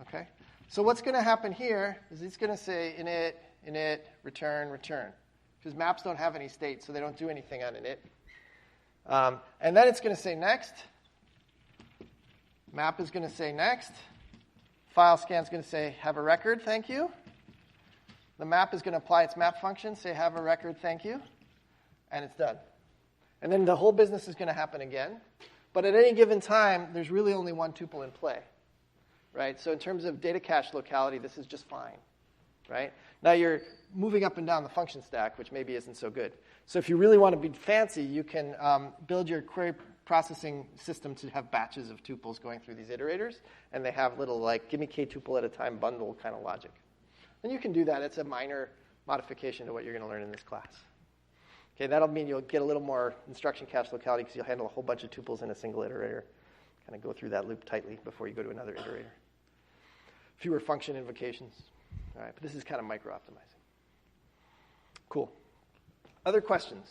Okay? So what's going to happen here is it's going to say init, return, return. Because maps don't have any state, so they don't do anything on init. And then it's going to say next. Map is going to say next. File scan is going to say have a record, thank you. The map is going to apply its map function, say have a record, thank you. And it's done. And then the whole business is going to happen again. But at any given time, there's really only one tuple in play. Right? So in terms of data cache locality, this is just fine. Right? Now you're moving up and down the function stack, which maybe isn't so good. So if you really want to be fancy, you can build your query processing system to have batches of tuples going through these iterators, and they have little, like, give me k tuple at a time bundle kind of logic. And you can do that. It's a minor modification to what you're going to learn in this class. Okay, that'll mean you'll get a little more instruction cache locality because you'll handle a whole bunch of tuples in a single iterator. Kind of go through that loop tightly before you go to another iterator. Fewer function invocations. All right, but this is kind of micro-optimizing. Cool. Other questions?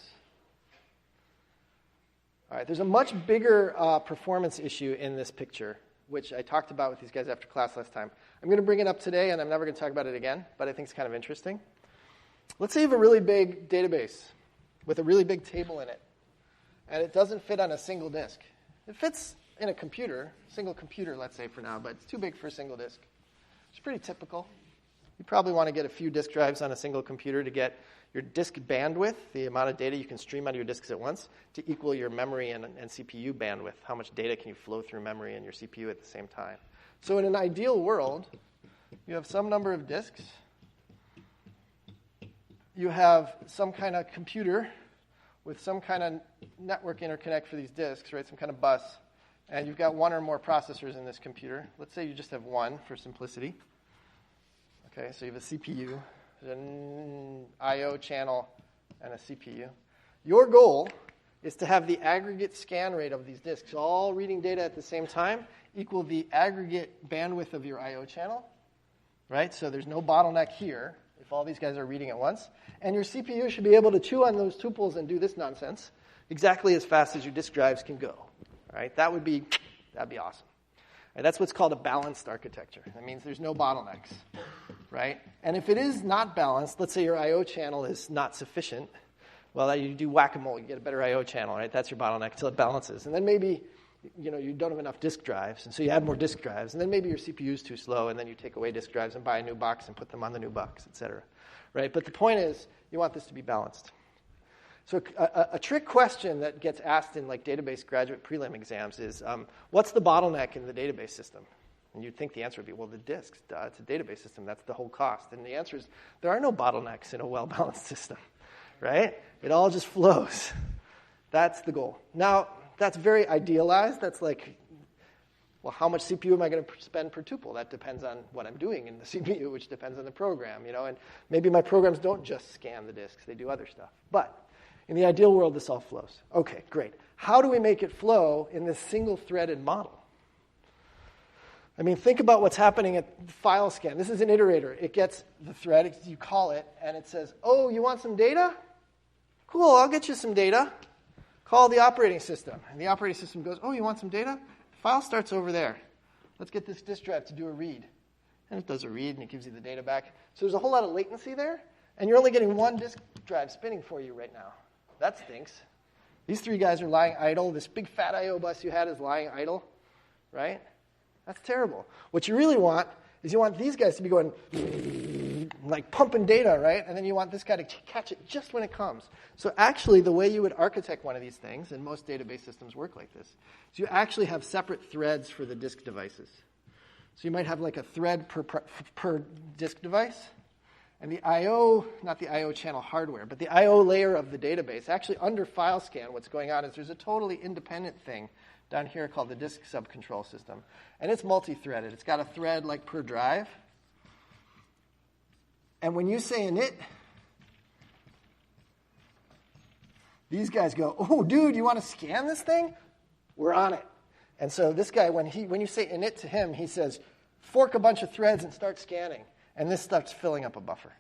All right, there's a much bigger performance issue in this picture, which I talked about with these guys after class last time. I'm going to bring it up today, and I'm never going to talk about it again, but I think it's kind of interesting. Let's say you have a really big database with a really big table in it, and it doesn't fit on a single disk. It fits in a computer, single computer, let's say for now, but it's too big for a single disk. It's pretty typical. You probably want to get a few disk drives on a single computer to get your disk bandwidth, the amount of data you can stream onto your disks at once, to equal your memory and CPU bandwidth. How much data can you flow through memory and your CPU at the same time? So in an ideal world, you have some number of disks. You have some kind of computer with some kind of network interconnect for these disks, right? Some kind of bus. And you've got one or more processors in this computer. Let's say you just have one for simplicity. Okay, so you have a CPU, an I/O channel, and a CPU. Your goal is to have the aggregate scan rate of these disks, all reading data at the same time, equal the aggregate bandwidth of your I/O channel, right? So there's no bottleneck here if all these guys are reading at once. And your CPU should be able to chew on those tuples and do this nonsense exactly as fast as your disk drives can go. All right, that'd be awesome. Right, that's what's called a balanced architecture. That means there's no bottlenecks, right? And if it is not balanced, let's say your I/O channel is not sufficient, well, you do whack-a-mole. You get a better I/O channel, right? That's your bottleneck until it balances. And then maybe you don't have enough disk drives, and so you add more disk drives. And then maybe your CPU is too slow, and then you take away disk drives and buy a new box and put them on the new box, et cetera. Right? But the point is, you want this to be balanced. So a trick question that gets asked in like database graduate prelim exams is, what's the bottleneck in the database system? And you'd think the answer would be, well, the disks. Duh, it's a database system. That's the whole cost. And the answer is, there are no bottlenecks in a well-balanced system, right? It all just flows. That's the goal. Now, that's very idealized. That's like, well, how much CPU am I going to spend per tuple? That depends on what I'm doing in the CPU, which depends on the program, And maybe my programs don't just scan the disks. They do other stuff. But in the ideal world, this all flows. Okay, great. How do we make it flow in this single-threaded model? I mean, think about what's happening at file scan. This is an iterator. It gets the thread, you call it, and it says, oh, you want some data? Cool, I'll get you some data. Call the operating system. And the operating system goes, oh, you want some data? The file starts over there. Let's get this disk drive to do a read. And it does a read, and it gives you the data back. So there's a whole lot of latency there, and you're only getting one disk drive spinning for you right now. That stinks. These three guys are lying idle. This big fat I/O bus you had is lying idle, right? That's terrible. What you really want is you want these guys to be going like pumping data, right? And then you want this guy to catch it just when it comes. So actually, the way you would architect one of these things, and most database systems work like this, is you actually have separate threads for the disk devices. So you might have like a thread per disk device. And the I/O, not the I/O channel hardware, but the I/O layer of the database, actually under file scan, what's going on is there's a totally independent thing down here called the disk subcontrol system. And it's multi-threaded. It's got a thread like per drive. And when you say init, These guys go, oh, dude, you want to scan this thing? We're on it. And so this guy, when you say init to him, he says, fork a bunch of threads and start scanning. And this starts filling up a buffer.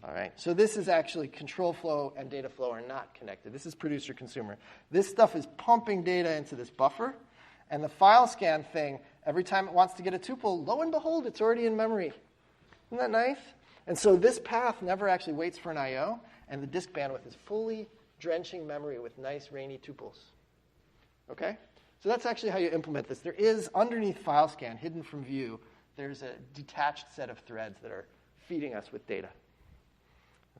All right, so this is actually control flow and data flow are not connected. This is producer-consumer. This stuff is pumping data into this buffer. And the file scan thing, every time it wants to get a tuple, lo and behold, it's already in memory. Isn't that nice? And so this path never actually waits for an I.O., and the disk bandwidth is fully drenching memory with nice, rainy tuples. Okay? So that's actually how you implement this. There is, underneath file scan, hidden from view, there's a detached set of threads that are feeding us with data.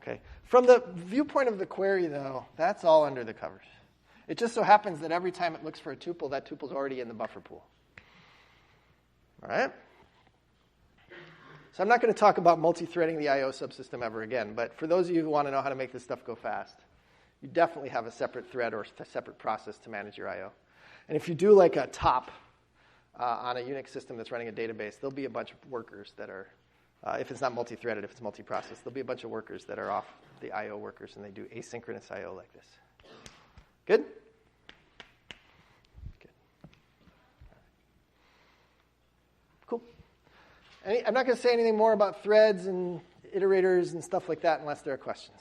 Okay? From the viewpoint of the query, though, that's all under the covers. It just so happens that every time it looks for a tuple, that tuple's already in the buffer pool. All right? So I'm not going to talk about multi-threading the I.O. subsystem ever again, but for those of you who want to know how to make this stuff go fast, you definitely have a separate thread or a separate process to manage your I.O. And if you do like a top on a Unix system that's running a database, there'll be a bunch of workers that are, if it's not multi-threaded, if it's multi-process, there'll be a bunch of workers that are off the I.O. workers, and they do asynchronous I.O. like this. Good? Good. Cool. I'm not going to say anything more about threads and iterators and stuff like that unless there are questions.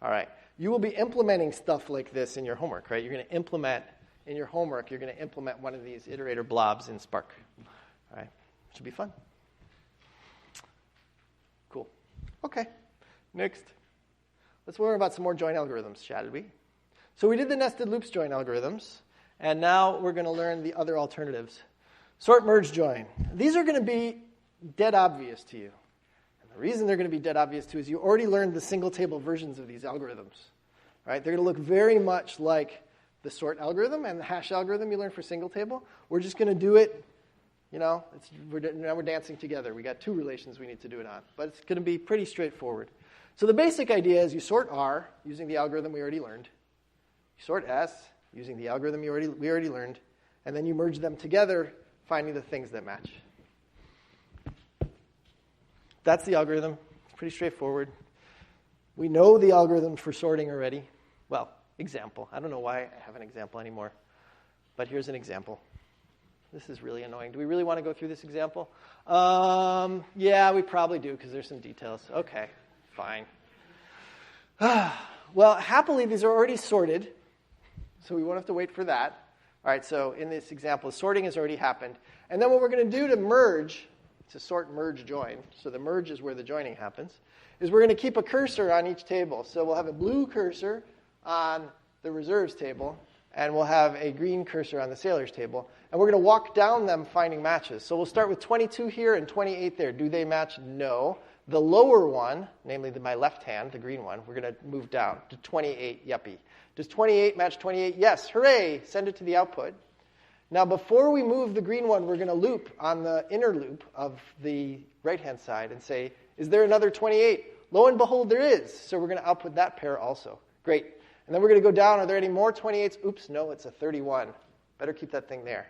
All right. You will be implementing stuff like this in your homework, right? You're going to implement, in your homework, you're going to implement one of these iterator blobs in Spark. All right. Should be fun. Cool. Okay. Next. Let's learn about some more join algorithms, shall we? So we did the nested loops join algorithms, and now we're going to learn the other alternatives. Sort, merge, join. These are going to be dead obvious to you. And the reason they're going to be dead obvious to you is you already learned the single table versions of these algorithms. Right? They're going to look very much like the sort algorithm and the hash algorithm you learned for single table. We're just going to do it, now we're dancing together. We got two relations we need to do it on. But it's going to be pretty straightforward. So the basic idea is you sort R using the algorithm we already learned. You sort S using the algorithm we already learned. And then you merge them together, finding the things that match. That's the algorithm. It's pretty straightforward. We know the algorithm for sorting already. Well, example. I don't know why I have an example anymore. But here's an example. This is really annoying. Do we really want to go through this example? Yeah, we probably do because there's some details. Okay. Fine. Well, happily, these are already sorted, so we won't have to wait for that. All right, so in this example, sorting has already happened. And then what we're going to do to merge, to sort, merge, join, so the merge is where the joining happens, is we're going to keep a cursor on each table. So we'll have a blue cursor on the reserves table, and we'll have a green cursor on the sailors table. And we're going to walk down them finding matches. So we'll start with 22 here and 28 there. Do they match? No. The lower one, namely my left hand, the green one, we're going to move down to 28, yuppie. Does 28 match 28? Yes, hooray, send it to the output. Now before we move the green one, we're going to loop on the inner loop of the right-hand side and say, is there another 28? Lo and behold, there is. So we're going to output that pair also. Great. And then we're going to go down. Are there any more 28s? Oops, no, it's a 31. Better keep that thing there.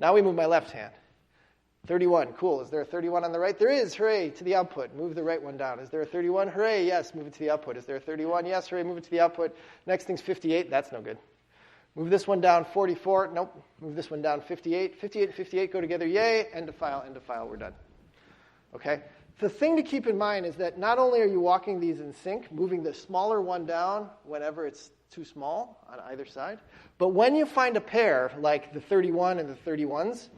Now we move my left hand. 31, cool. Is there a 31 on the right? There is, hooray, to the output. Move the right one down. Is there a 31? Hooray, yes, move it to the output. Is there a 31? Yes, hooray, move it to the output. Next thing's 58, that's no good. Move this one down, 44, nope. Move this one down, 58. 58 and 58 go together, yay, end of file, we're done. Okay? The thing to keep in mind is that not only are you walking these in sync, moving the smaller one down whenever it's too small on either side, but when you find a pair, like the 31 and the 31s,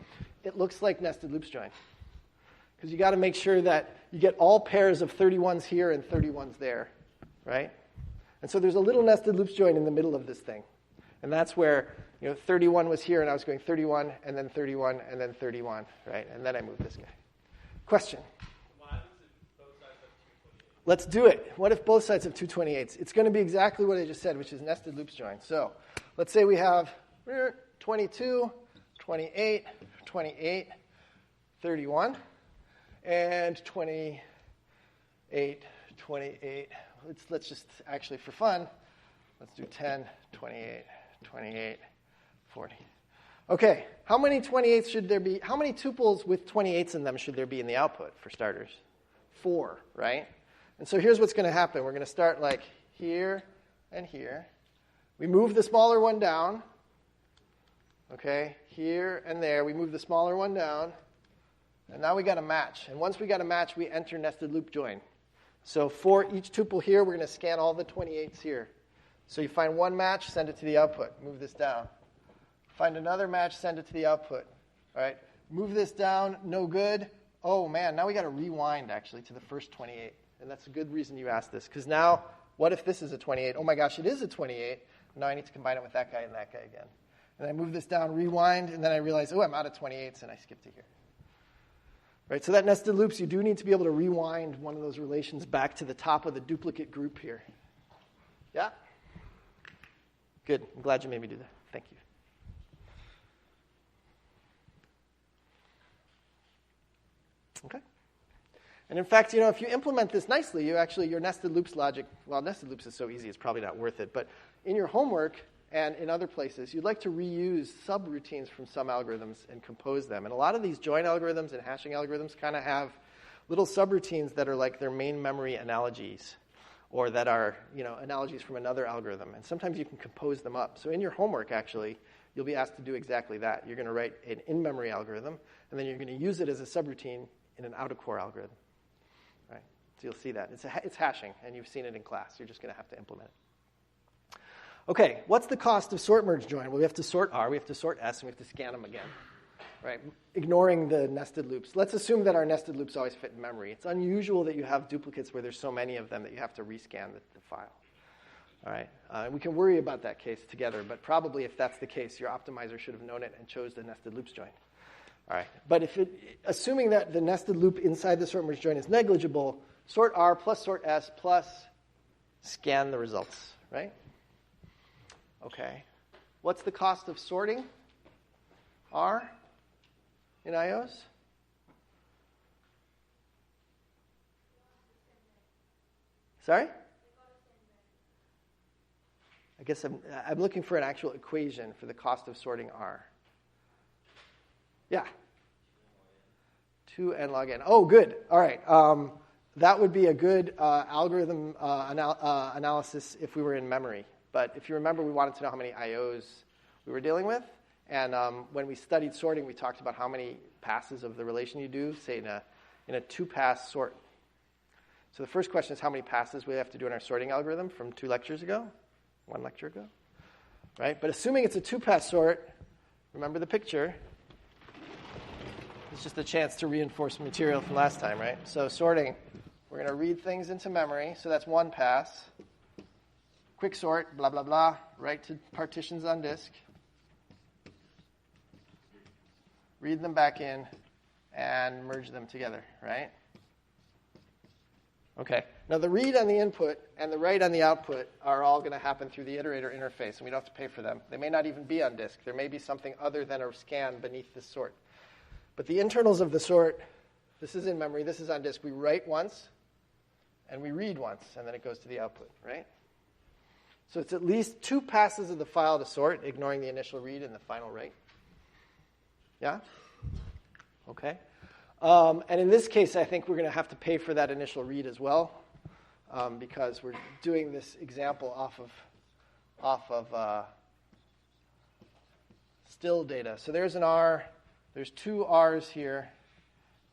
it looks like nested loops join. Because you got to make sure that you get all pairs of 31s here and 31s there, right? And so there's a little nested loops join in the middle of this thing. And that's where, 31 was here and I was going 31 and then 31 and then 31, right? And then I moved this guy. Question? What happens if both sides have 228? Let's do it. What if both sides have 228s? It's going to be exactly what I just said, which is nested loops join. So let's say we have 22, 28, 28, 31, and 28, 28. Let's just actually, for fun, let's do 10, 28, 28, 40. Okay, how many 28s should there be? How many tuples with 28s in them should there be in the output, for starters? 4, right? And so here's what's going to happen. We're going to start like here and here. We move the smaller one down. Okay, here and there. We move the smaller one down. And now we got a match. And once we got a match, we enter nested loop join. So for each tuple here, we're going to scan all the 28s here. So you find one match, send it to the output. Move this down. Find another match, send it to the output. All right, move this down, no good. Oh, man, now we got to rewind, actually, to the first 28. And that's a good reason you asked this. Because now, what if this is a 28? Oh, my gosh, it is a 28. Now I need to combine it with that guy and that guy again. And I move this down, rewind, and then I realize, oh, I'm out of 28s, and I skip to here. Right, so that nested loops, you do need to be able to rewind one of those relations back to the top of the duplicate group here. Yeah? Good. I'm glad you made me do that. Thank you. Okay. And in fact, if you implement this nicely, your nested loops logic, well, nested loops is so easy, it's probably not worth it. But in your homework and in other places, you'd like to reuse subroutines from some algorithms and compose them. And a lot of these join algorithms and hashing algorithms kind of have little subroutines that are like their main memory analogies, or that are, analogies from another algorithm. And sometimes you can compose them up. So in your homework, actually, you'll be asked to do exactly that. You're going to write an in-memory algorithm, and then you're going to use it as a subroutine in an out-of-core algorithm. Right? So you'll see that. It's hashing, and you've seen it in class. You're just going to have to implement it. Okay, what's the cost of sort merge join? Well, we have to sort R, we have to sort S, and we have to scan them again. Right? Ignoring the nested loops. Let's assume that our nested loops always fit in memory. It's unusual that you have duplicates where there's so many of them that you have to rescan the file. All right? We can worry about that case together, but probably if that's the case, your optimizer should have known it and chose the nested loops join. All right, but assuming that the nested loop inside the sort merge join is negligible, sort R plus sort S plus scan the results, right? Okay. What's the cost of sorting R in IOs? Sorry? I guess I'm looking for an actual equation for the cost of sorting R. Yeah. 2n log n. Oh, good. All right. That would be a good algorithm analysis if we were in memory. But if you remember, we wanted to know how many IOs we were dealing with. And when we studied sorting, we talked about how many passes of the relation you do, say in a two-pass sort. So the first question is how many passes we have to do in our sorting algorithm from 2 lectures ago, 1 lecture ago. Right? But assuming it's a two-pass sort, remember the picture. It's just a chance to reinforce material from last time, right? So sorting, we're going to read things into memory. So that's 1 pass. Quick sort, blah, blah, blah, right to partitions on disk. Read them back in and merge them together, right? Okay. Now the read on the input and the write on the output are all going to happen through the iterator interface, and we don't have to pay for them. They may not even be on disk. There may be something other than a scan beneath this sort. But the internals of the sort, this is in memory, this is on disk. We write once, and we read once, and then it goes to the output, right? So it's at least 2 passes of the file to sort, ignoring the initial read and the final write. Yeah? Okay. And in this case, I think we're going to have to pay for that initial read as well, because we're doing this example off of still data. So there's an R. There's 2 R's here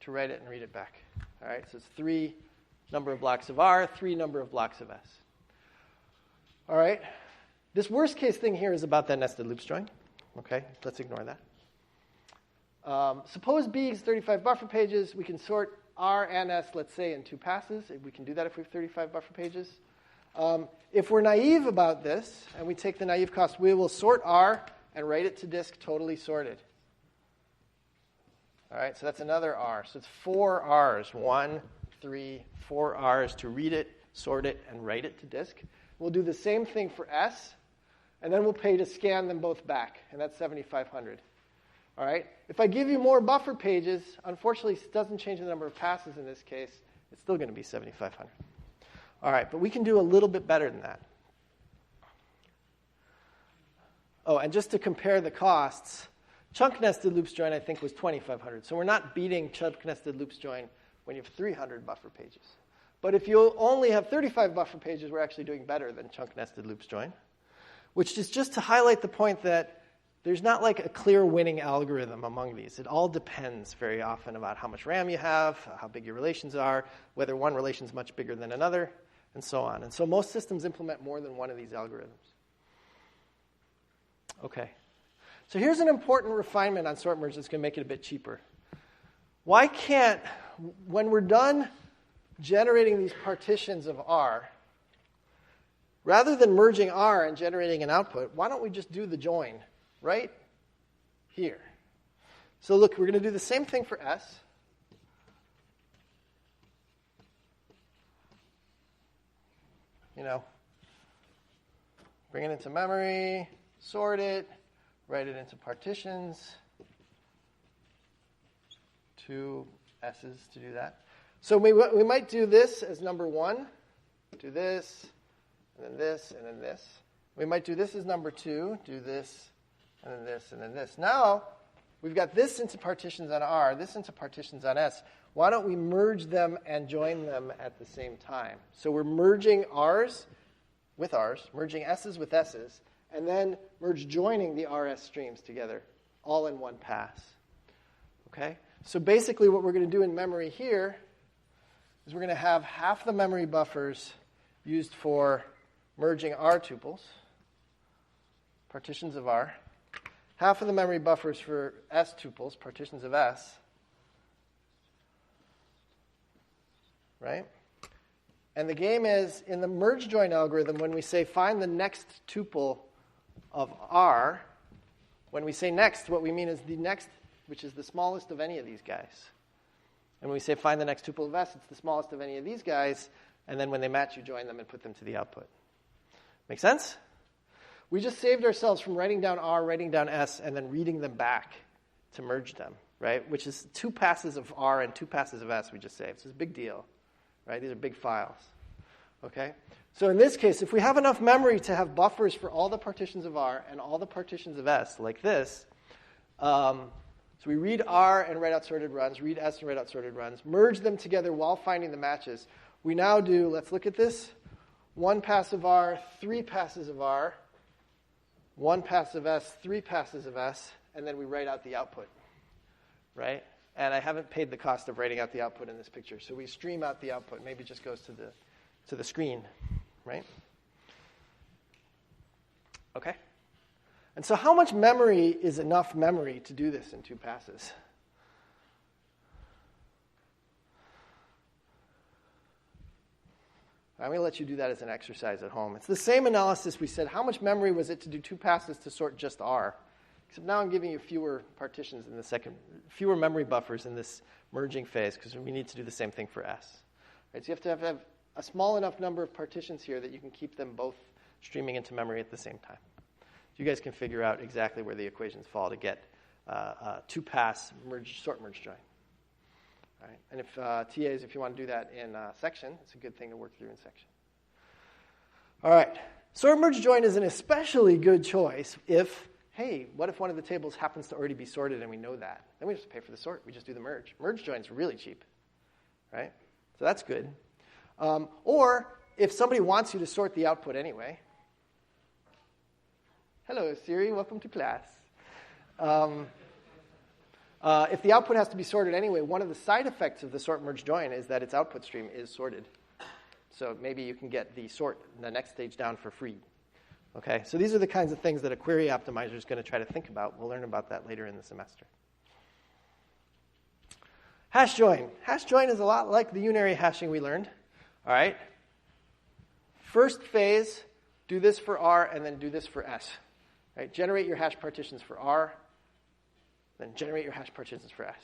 to write it and read it back. All right, so it's 3 number of blocks of R, 3 number of blocks of S. All right, this worst case thing here is about that nested loops join. Okay, let's ignore that. Suppose B is 35 buffer pages. We can sort R and S, let's say, in 2 passes. We can do that if we have 35 buffer pages. If we're naive about this, and we take the naive cost, we will sort R and write it to disk totally sorted. All right, so that's another R. So it's 4 R's, 1, 3, 4 R's to read it, sort it, and write it to disk. We'll do the same thing for S, and then we'll pay to scan them both back, and that's 7,500. All right, if I give you more buffer pages, unfortunately, it doesn't change the number of passes in this case. It's still going to be 7,500. All right, but we can do a little bit better than that. Oh, and just to compare the costs, chunk nested loops join, I think, was 2,500. So we're not beating chunk nested loops join when you have 300 buffer pages. But if you only have 35 buffer pages, we're actually doing better than chunk nested loops join, which is just to highlight the point that there's not like a clear winning algorithm among these. It all depends very often about how much RAM you have, how big your relations are, whether one relation is much bigger than another, and so on. And so most systems implement more than one of these algorithms. Okay. So here's an important refinement on sort merge that's going to make it a bit cheaper. Why can't, when we're done generating these partitions of R, rather than merging R and generating an output, why don't we just do the join right here? So look, we're going to do the same thing for S. Bring it into memory, sort it, write it into partitions. 2 S's to do that. So we might do this as number 1, do this, and then this, and then this. We might do this as number 2, do this, and then this, and then this. Now, we've got this into partitions on R, this into partitions on S. Why don't we merge them and join them at the same time? So we're merging R's with R's, merging S's with S's, and then merge joining the RS streams together, all in one pass. Okay? So basically what we're going to do in memory here is we're going to have half the memory buffers used for merging R tuples, partitions of R, half of the memory buffers for S tuples, partitions of S, right? And the game is, in the merge join algorithm, when we say find the next tuple of R, when we say next, what we mean is the next, which is the smallest of any of these guys. And when we say find the next tuple of S, it's the smallest of any of these guys, and then when they match, you join them and put them to the output. Make sense? We just saved ourselves from writing down R, writing down S, and then reading them back to merge them, right? Which is 2 passes of R and 2 passes of S we just saved. So it's a big deal, right? These are big files, okay? So in this case, if we have enough memory to have buffers for all the partitions of R and all the partitions of S, like this, so we read R and write out sorted runs, read S and write out sorted runs, merge them together while finding the matches. We now do, let's look at this, 1 pass of R, 3 passes of R, 1 pass of S, 3 passes of S, and then we write out the output, right? And I haven't paid the cost of writing out the output in this picture, so we stream out the output. Maybe it just goes to the screen, right? Okay. And so how much memory is enough memory to do this in 2 passes? I'm going to let you do that as an exercise at home. It's the same analysis we said. How much memory was it to do 2 passes to sort just R? Except now I'm giving you fewer partitions in the second, fewer memory buffers in this merging phase because we need to do the same thing for S. Right, so you have to have a small enough number of partitions here that you can keep them both streaming into memory at the same time. You guys can figure out exactly where the equations fall to get 2-pass sort merge join. All right. And if TAs, if you want to do that in section, it's a good thing to work through in section. All right. Sort merge join is an especially good choice if, hey, what if one of the tables happens to already be sorted and we know that? Then we just pay for the sort. We just do the merge. Merge join is really cheap, right? So that's good. Or if somebody wants you to sort the output anyway. Hello, Siri. Welcome to class. If the output has to be sorted anyway, one of the side effects of the sort merge join is that its output stream is sorted. So maybe you can get the sort in the next stage down for free. Okay, so these are the kinds of things that a query optimizer is going to try to think about. We'll learn about that later in the semester. Hash join. Hash join is a lot like the unary hashing we learned. All right. First phase, do this for R and then do this for S. Right? Generate your hash partitions for R, then generate your hash partitions for S.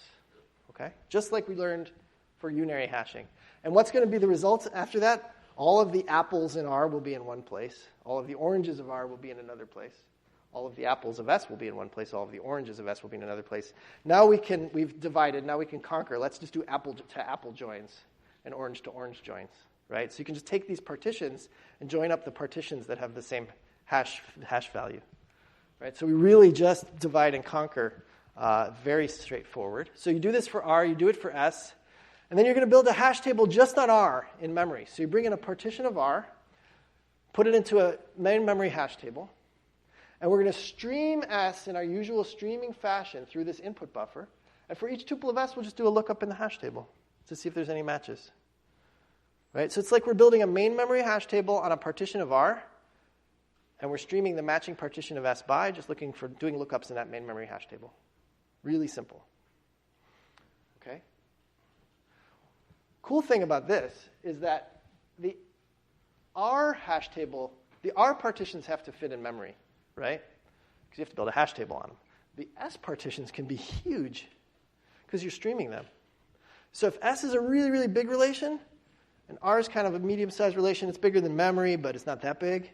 Okay? Just like we learned for unary hashing. And what's going to be the results after that? All of the apples in R will be in one place. All of the oranges of R will be in another place. All of the apples of S will be in one place. All of the oranges of S will be in another place. Now we've divided. Now we can conquer. Let's just do apple to apple joins and orange to orange joins. Right? So you can just take these partitions and join up the partitions that have the same hash value. Right? So we really just divide and conquer, very straightforward. So you do this for R, you do it for S, And then you're going to build a hash table just on R in memory. So you bring in a partition of R, put it into a main memory hash table, and we're going to stream S in our usual streaming fashion through this input buffer. And for each tuple of S, we'll just do a lookup in the hash table to see if there's any matches. Right? So it's like we're building a main memory hash table on a partition of R, and we're streaming the matching partition of S by, just looking for doing lookups in that main memory hash table. Really simple. Okay? Cool thing about this is that the R hash table, the R partitions have to fit in memory, right? Because you have to build a hash table on them. The S partitions can be huge because you're streaming them. So if S is a really, really big relation, and R is kind of a medium-sized relation, it's bigger than memory, but it's not that big,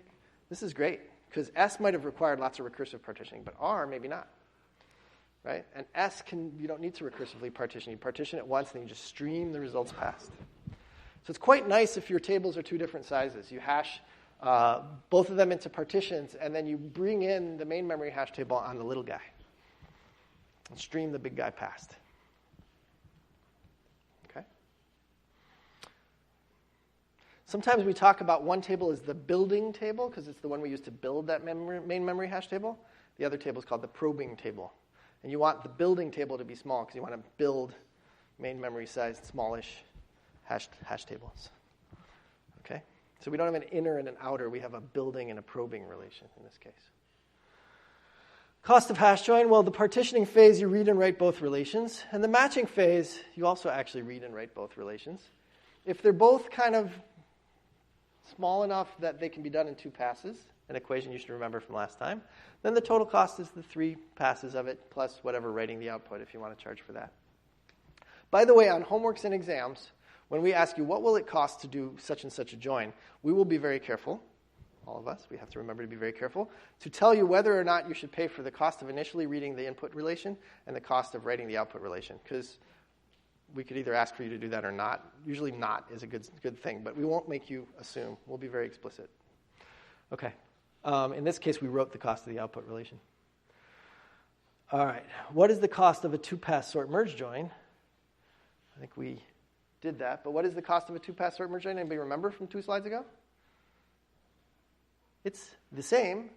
this is great because S might have required lots of recursive partitioning, but R maybe not. Right? And S you don't need to recursively partition. You partition it once, and then you just stream the results past. So it's quite nice if your tables are two different sizes. You hash both of them into partitions, and then you bring in the main memory hash table on the little guy and stream the big guy past. Okay? Sometimes we talk about one table as the building table because it's the one we use to build that main memory hash table. The other table is called the probing table. And you want the building table to be small because you want to build main memory sized, smallish hash tables. Okay? So we don't have an inner and an outer. We have a building and a probing relation in this case. Cost of hash join, well, the partitioning phase, you read and write both relations. And the matching phase, you also actually read and write both relations. If they're both kind of small enough that they can be done in two passes, an equation you should remember from last time, then the total cost is the 3 passes of it plus whatever writing the output if you want to charge for that. By the way, on homeworks and exams, when we ask you what will it cost to do such and such a join, we will be very careful, all of us, we have to remember to be very careful, to tell you whether or not you should pay for the cost of initially reading the input relation and the cost of writing the output relation, because we could either ask for you to do that or not. Usually not is a good thing, but we won't make you assume. We'll be very explicit. Okay. In this case, we wrote the cost of the output relation. All right. What is the cost of a 2-pass sort merge join? I think we did that. But what is the cost of a 2-pass sort merge join? Anybody remember from 2 slides ago? It's the same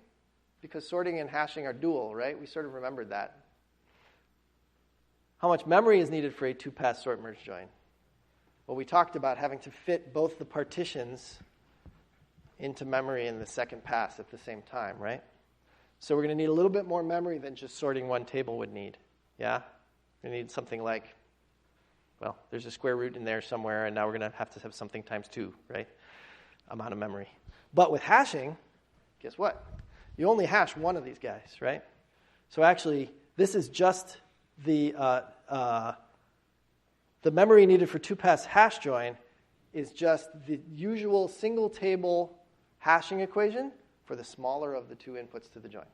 because sorting and hashing are dual, right? We sort of remembered that. How much memory is needed for a 2-pass sort merge join? Well, we talked about having to fit both the partitions into memory in the second pass at the same time, right? So we're going to need a little bit more memory than just sorting one table would need, yeah? We need something like, well, there's a square root in there somewhere, and now we're going to have something times 2, right? Amount of memory. But with hashing, guess what? You only hash one of these guys, right? So actually, this is just the memory needed for 2-pass hash join is just the usual single table hashing equation for the smaller of the 2 inputs to the join.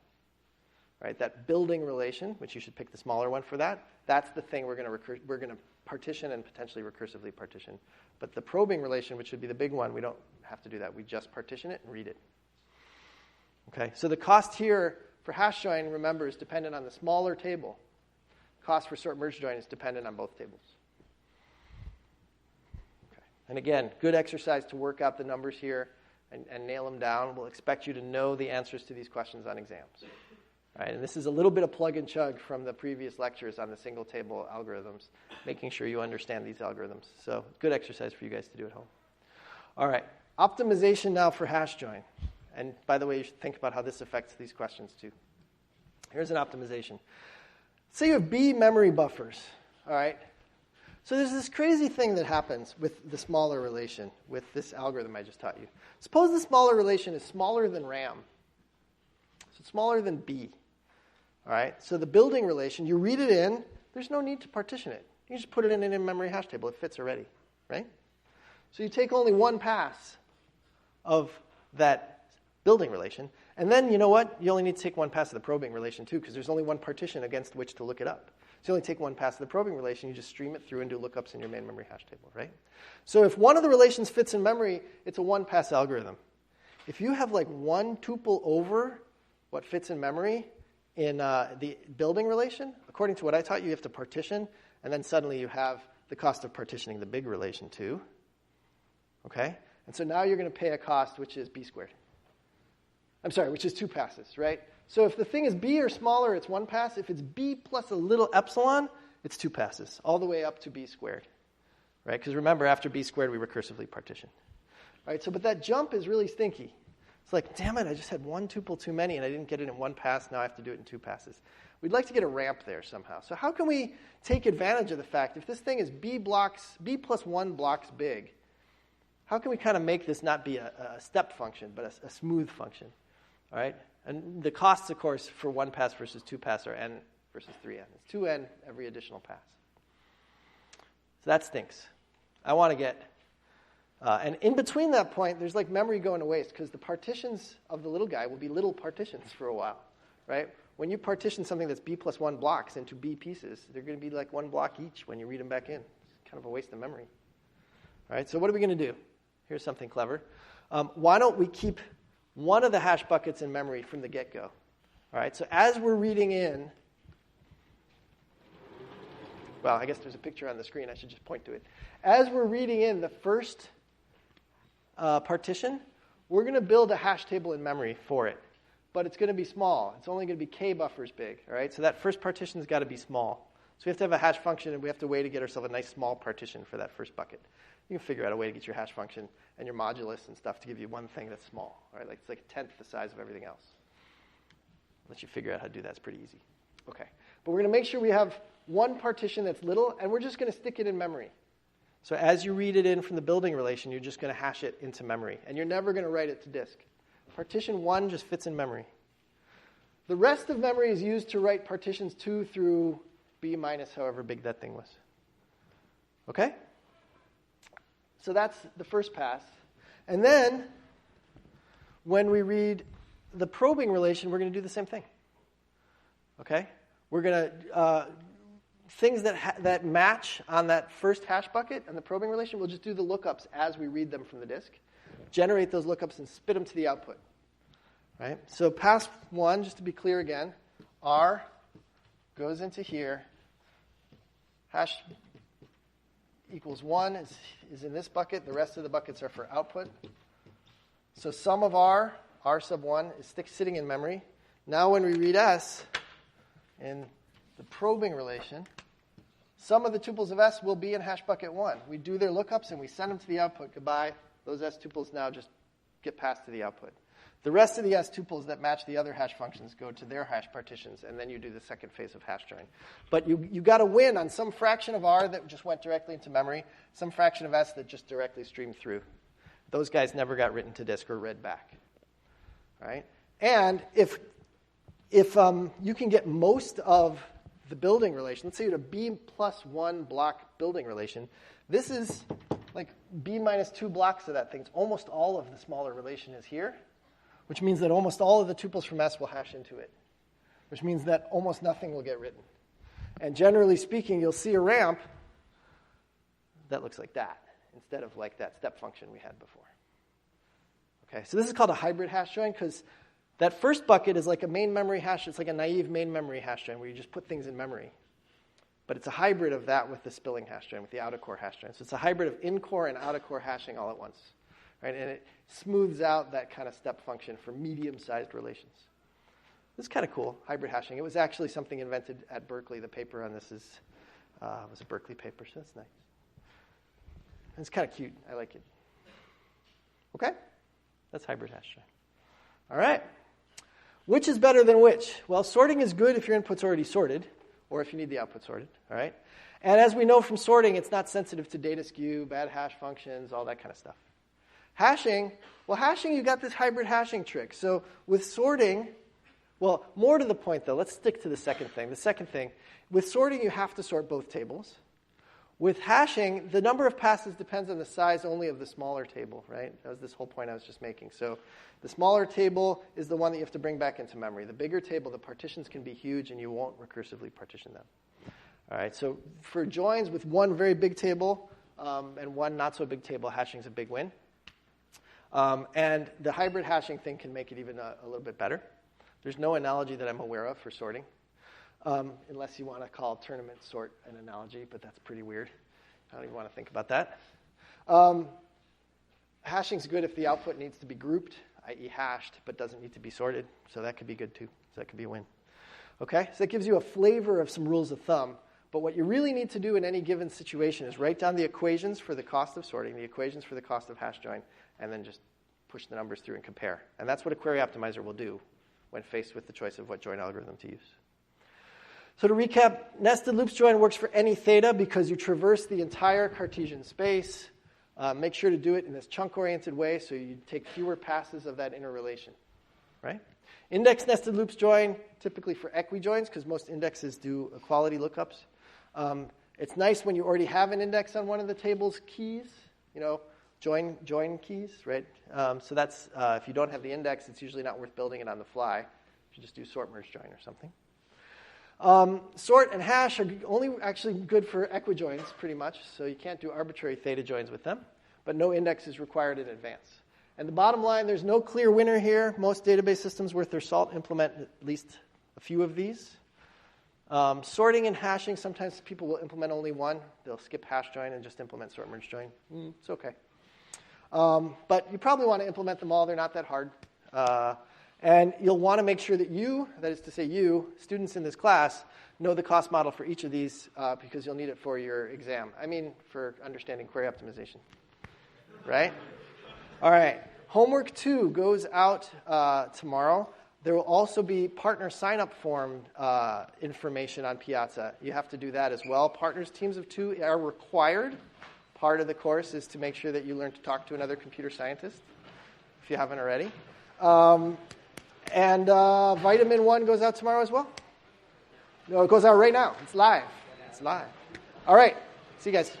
Right? That building relation, which you should pick the smaller one for that, that's the thing we're going to partition and potentially recursively partition. But the probing relation, which should be the big one, we don't have to do that. We just partition it and read it. Okay? So the cost here for hash join, remember, is dependent on the smaller table. Cost for sort merge join is dependent on both tables. Okay. And again, good exercise to work out the numbers here and nail them down. We'll expect you to know the answers to these questions on exams. All right, and this is a little bit of plug and chug from the previous lectures on the single table algorithms, making sure you understand these algorithms. So good exercise for you guys to do at home. All right, optimization now for hash join. And by the way, you should think about how this affects these questions too. Here's an optimization. Say you have B memory buffers, all right? So there's this crazy thing that happens with the smaller relation, with this algorithm I just taught you. Suppose the smaller relation is smaller than RAM. So it's smaller than B, all right? So the building relation, you read it in, there's no need to partition it. You just put it in an in-memory hash table. It fits already, right? So you take only one pass of that building relation, and then, you know what? You only need to take one pass of the probing relation, too, because there's only one partition against which to look it up. So you only take one pass of the probing relation, you just stream it through and do lookups in your main memory hash table, right? So if one of the relations fits in memory, it's a one-pass algorithm. If you have like one tuple over what fits in memory in the building relation, according to what I taught you, you have to partition, and then suddenly you have the cost of partitioning the big relation too. Okay? And so now you're going to pay a cost which is b squared. I'm sorry, which is 2 passes, right? So if the thing is b or smaller, it's 1 pass. If it's b plus a little epsilon, it's 2 passes, all the way up to b squared. Right? Because remember, after b squared, we recursively partition. Right? So, but that jump is really stinky. It's like, damn it, I just had 1 tuple too many, and I didn't get it in 1 pass. Now I have to do it in 2 passes. We'd like to get a ramp there somehow. So how can we take advantage of the fact, if this thing is b plus 1 blocks big, how can we kind of make this not be a step function, but a smooth function? All right? And the costs, of course, for 1 pass versus 2 pass are n versus 3n. It's 2n every additional pass. So that stinks. I want to get... and in between that point, there's like memory going to waste because the partitions of the little guy will be little partitions for a while, right? When you partition something that's b plus 1 blocks into b pieces, they're going to be like 1 block each when you read them back in. It's kind of a waste of memory. All right, so what are we going to do? Here's something clever. Why don't we keep one of the hash buckets in memory from the get-go? All right, so as we're reading in, well, I guess there's a picture on the screen. I should just point to it. As we're reading in the first partition, we're going to build a hash table in memory for it. But it's going to be small. It's only going to be k buffers big. All right? So that first partition's got to be small. So we have to have a hash function, and we have to wait to get ourselves a nice small partition for that first bucket. You can figure out a way to get your hash function and your modulus and stuff to give you one thing that's small. All right? Like it's like a tenth the size of everything else. Let you figure out how to do that. It's pretty easy. Okay. But we're going to make sure we have one partition that's little, and we're just going to stick it in memory. So as you read it in from the building relation, you're just going to hash it into memory. And you're never going to write it to disk. Partition 1 just fits in memory. The rest of memory is used to write partitions 2 through b minus however big that thing was. Okay? So that's the first pass. And then, when we read the probing relation, we're going to do the same thing. Okay? We're going to... things that match on that first hash bucket and the probing relation, we'll just do the lookups as we read them from the disk, generate those lookups, and spit them to the output. Right? So pass 1, just to be clear again, R goes into here. Hash equals 1 is in this bucket. The rest of the buckets are for output. So sum of R sub 1, is sitting in memory. Now when we read S in the probing relation, some of the tuples of S will be in hash bucket 1. We do their lookups and we send them to the output. Goodbye. Those S tuples now just get passed to the output. The rest of the S tuples that match the other hash functions go to their hash partitions, and then you do the second phase of hash join. But you got to win on some fraction of R that just went directly into memory, some fraction of S that just directly streamed through. Those guys never got written to disk or read back. All right? And if you can get most of the building relation, let's say you had a b plus 1 block building relation, this is like b minus 2 blocks of that thing. It's almost all of the smaller relation is here, which means that almost all of the tuples from S will hash into it, which means that almost nothing will get written. And generally speaking, you'll see a ramp that looks like that instead of like that step function we had before. Okay, so this is called a hybrid hash join because that first bucket is like a main memory hash. It's like a naive main memory hash join where you just put things in memory. But it's a hybrid of that with the spilling hash join, with the out-of-core hash join. So it's a hybrid of in-core and out-of-core hashing all at once. Right? And it smooths out that kind of step function for medium-sized relations. This is kind of cool, hybrid hashing. It was actually something invented at Berkeley. The paper on this was a Berkeley paper, so that's nice. And it's kind of cute. I like it. Okay? That's hybrid hash join. All right. Which is better than which? Well, sorting is good if your input's already sorted, or if you need the output sorted. All right? And as we know from sorting, it's not sensitive to data skew, bad hash functions, all that kind of stuff. Hashing, you got this hybrid hashing trick. So with sorting, well, more to the point, though, let's stick to the second thing. The second thing, with sorting, you have to sort both tables. With hashing, the number of passes depends on the size only of the smaller table, right? That was this whole point I was just making. So the smaller table is the one that you have to bring back into memory. The bigger table, the partitions can be huge, and you won't recursively partition them. All right, so for joins with one very big table and one not so big table, hashing is a big win. And the hybrid hashing thing can make it even a little bit better. There's no analogy that I'm aware of for sorting, unless you want to call tournament sort an analogy, but that's pretty weird. I don't even want to think about that. Hashing's good if the output needs to be grouped, i.e. hashed, but doesn't need to be sorted. So that could be good too. So that could be a win. Okay, so that gives you a flavor of some rules of thumb. But what you really need to do in any given situation is write down the equations for the cost of sorting, the equations for the cost of hash join, and then just push the numbers through and compare. And that's what a query optimizer will do when faced with the choice of what join algorithm to use. So to recap, nested loops join works for any theta because you traverse the entire Cartesian space. Make sure to do it in this chunk-oriented way so you take fewer passes of that interrelation, right? Index nested loops join, typically for equijoins because most indexes do equality lookups. It's nice when you already have an index on one of the table's keys, join keys, right? So that's, if you don't have the index, it's usually not worth building it on the fly. You should just do sort merge join or something. Sort and hash are only actually good for equijoins, pretty much, so you can't do arbitrary theta joins with them, but no index is required in advance. And the bottom line, there's no clear winner here. Most database systems worth their salt implement at least a few of these. Sorting and hashing, sometimes people will implement only one. They'll skip hash join and just implement sort merge join. It's okay. But you probably want to implement them all. They're not that hard. And you'll want to make sure that you, that is to say you, students in this class, know the cost model for each of these because you'll need it for your exam. I mean, for understanding query optimization. Right? All right. Homework 2 goes out tomorrow. There will also be partner sign-up form information on Piazza. You have to do that as well. Partners, teams of 2 are required. Part of the course is to make sure that you learn to talk to another computer scientist, if you haven't already. And Vitamin 1 goes out tomorrow as well? No, it goes out right now. It's live. It's live. All right. See you guys.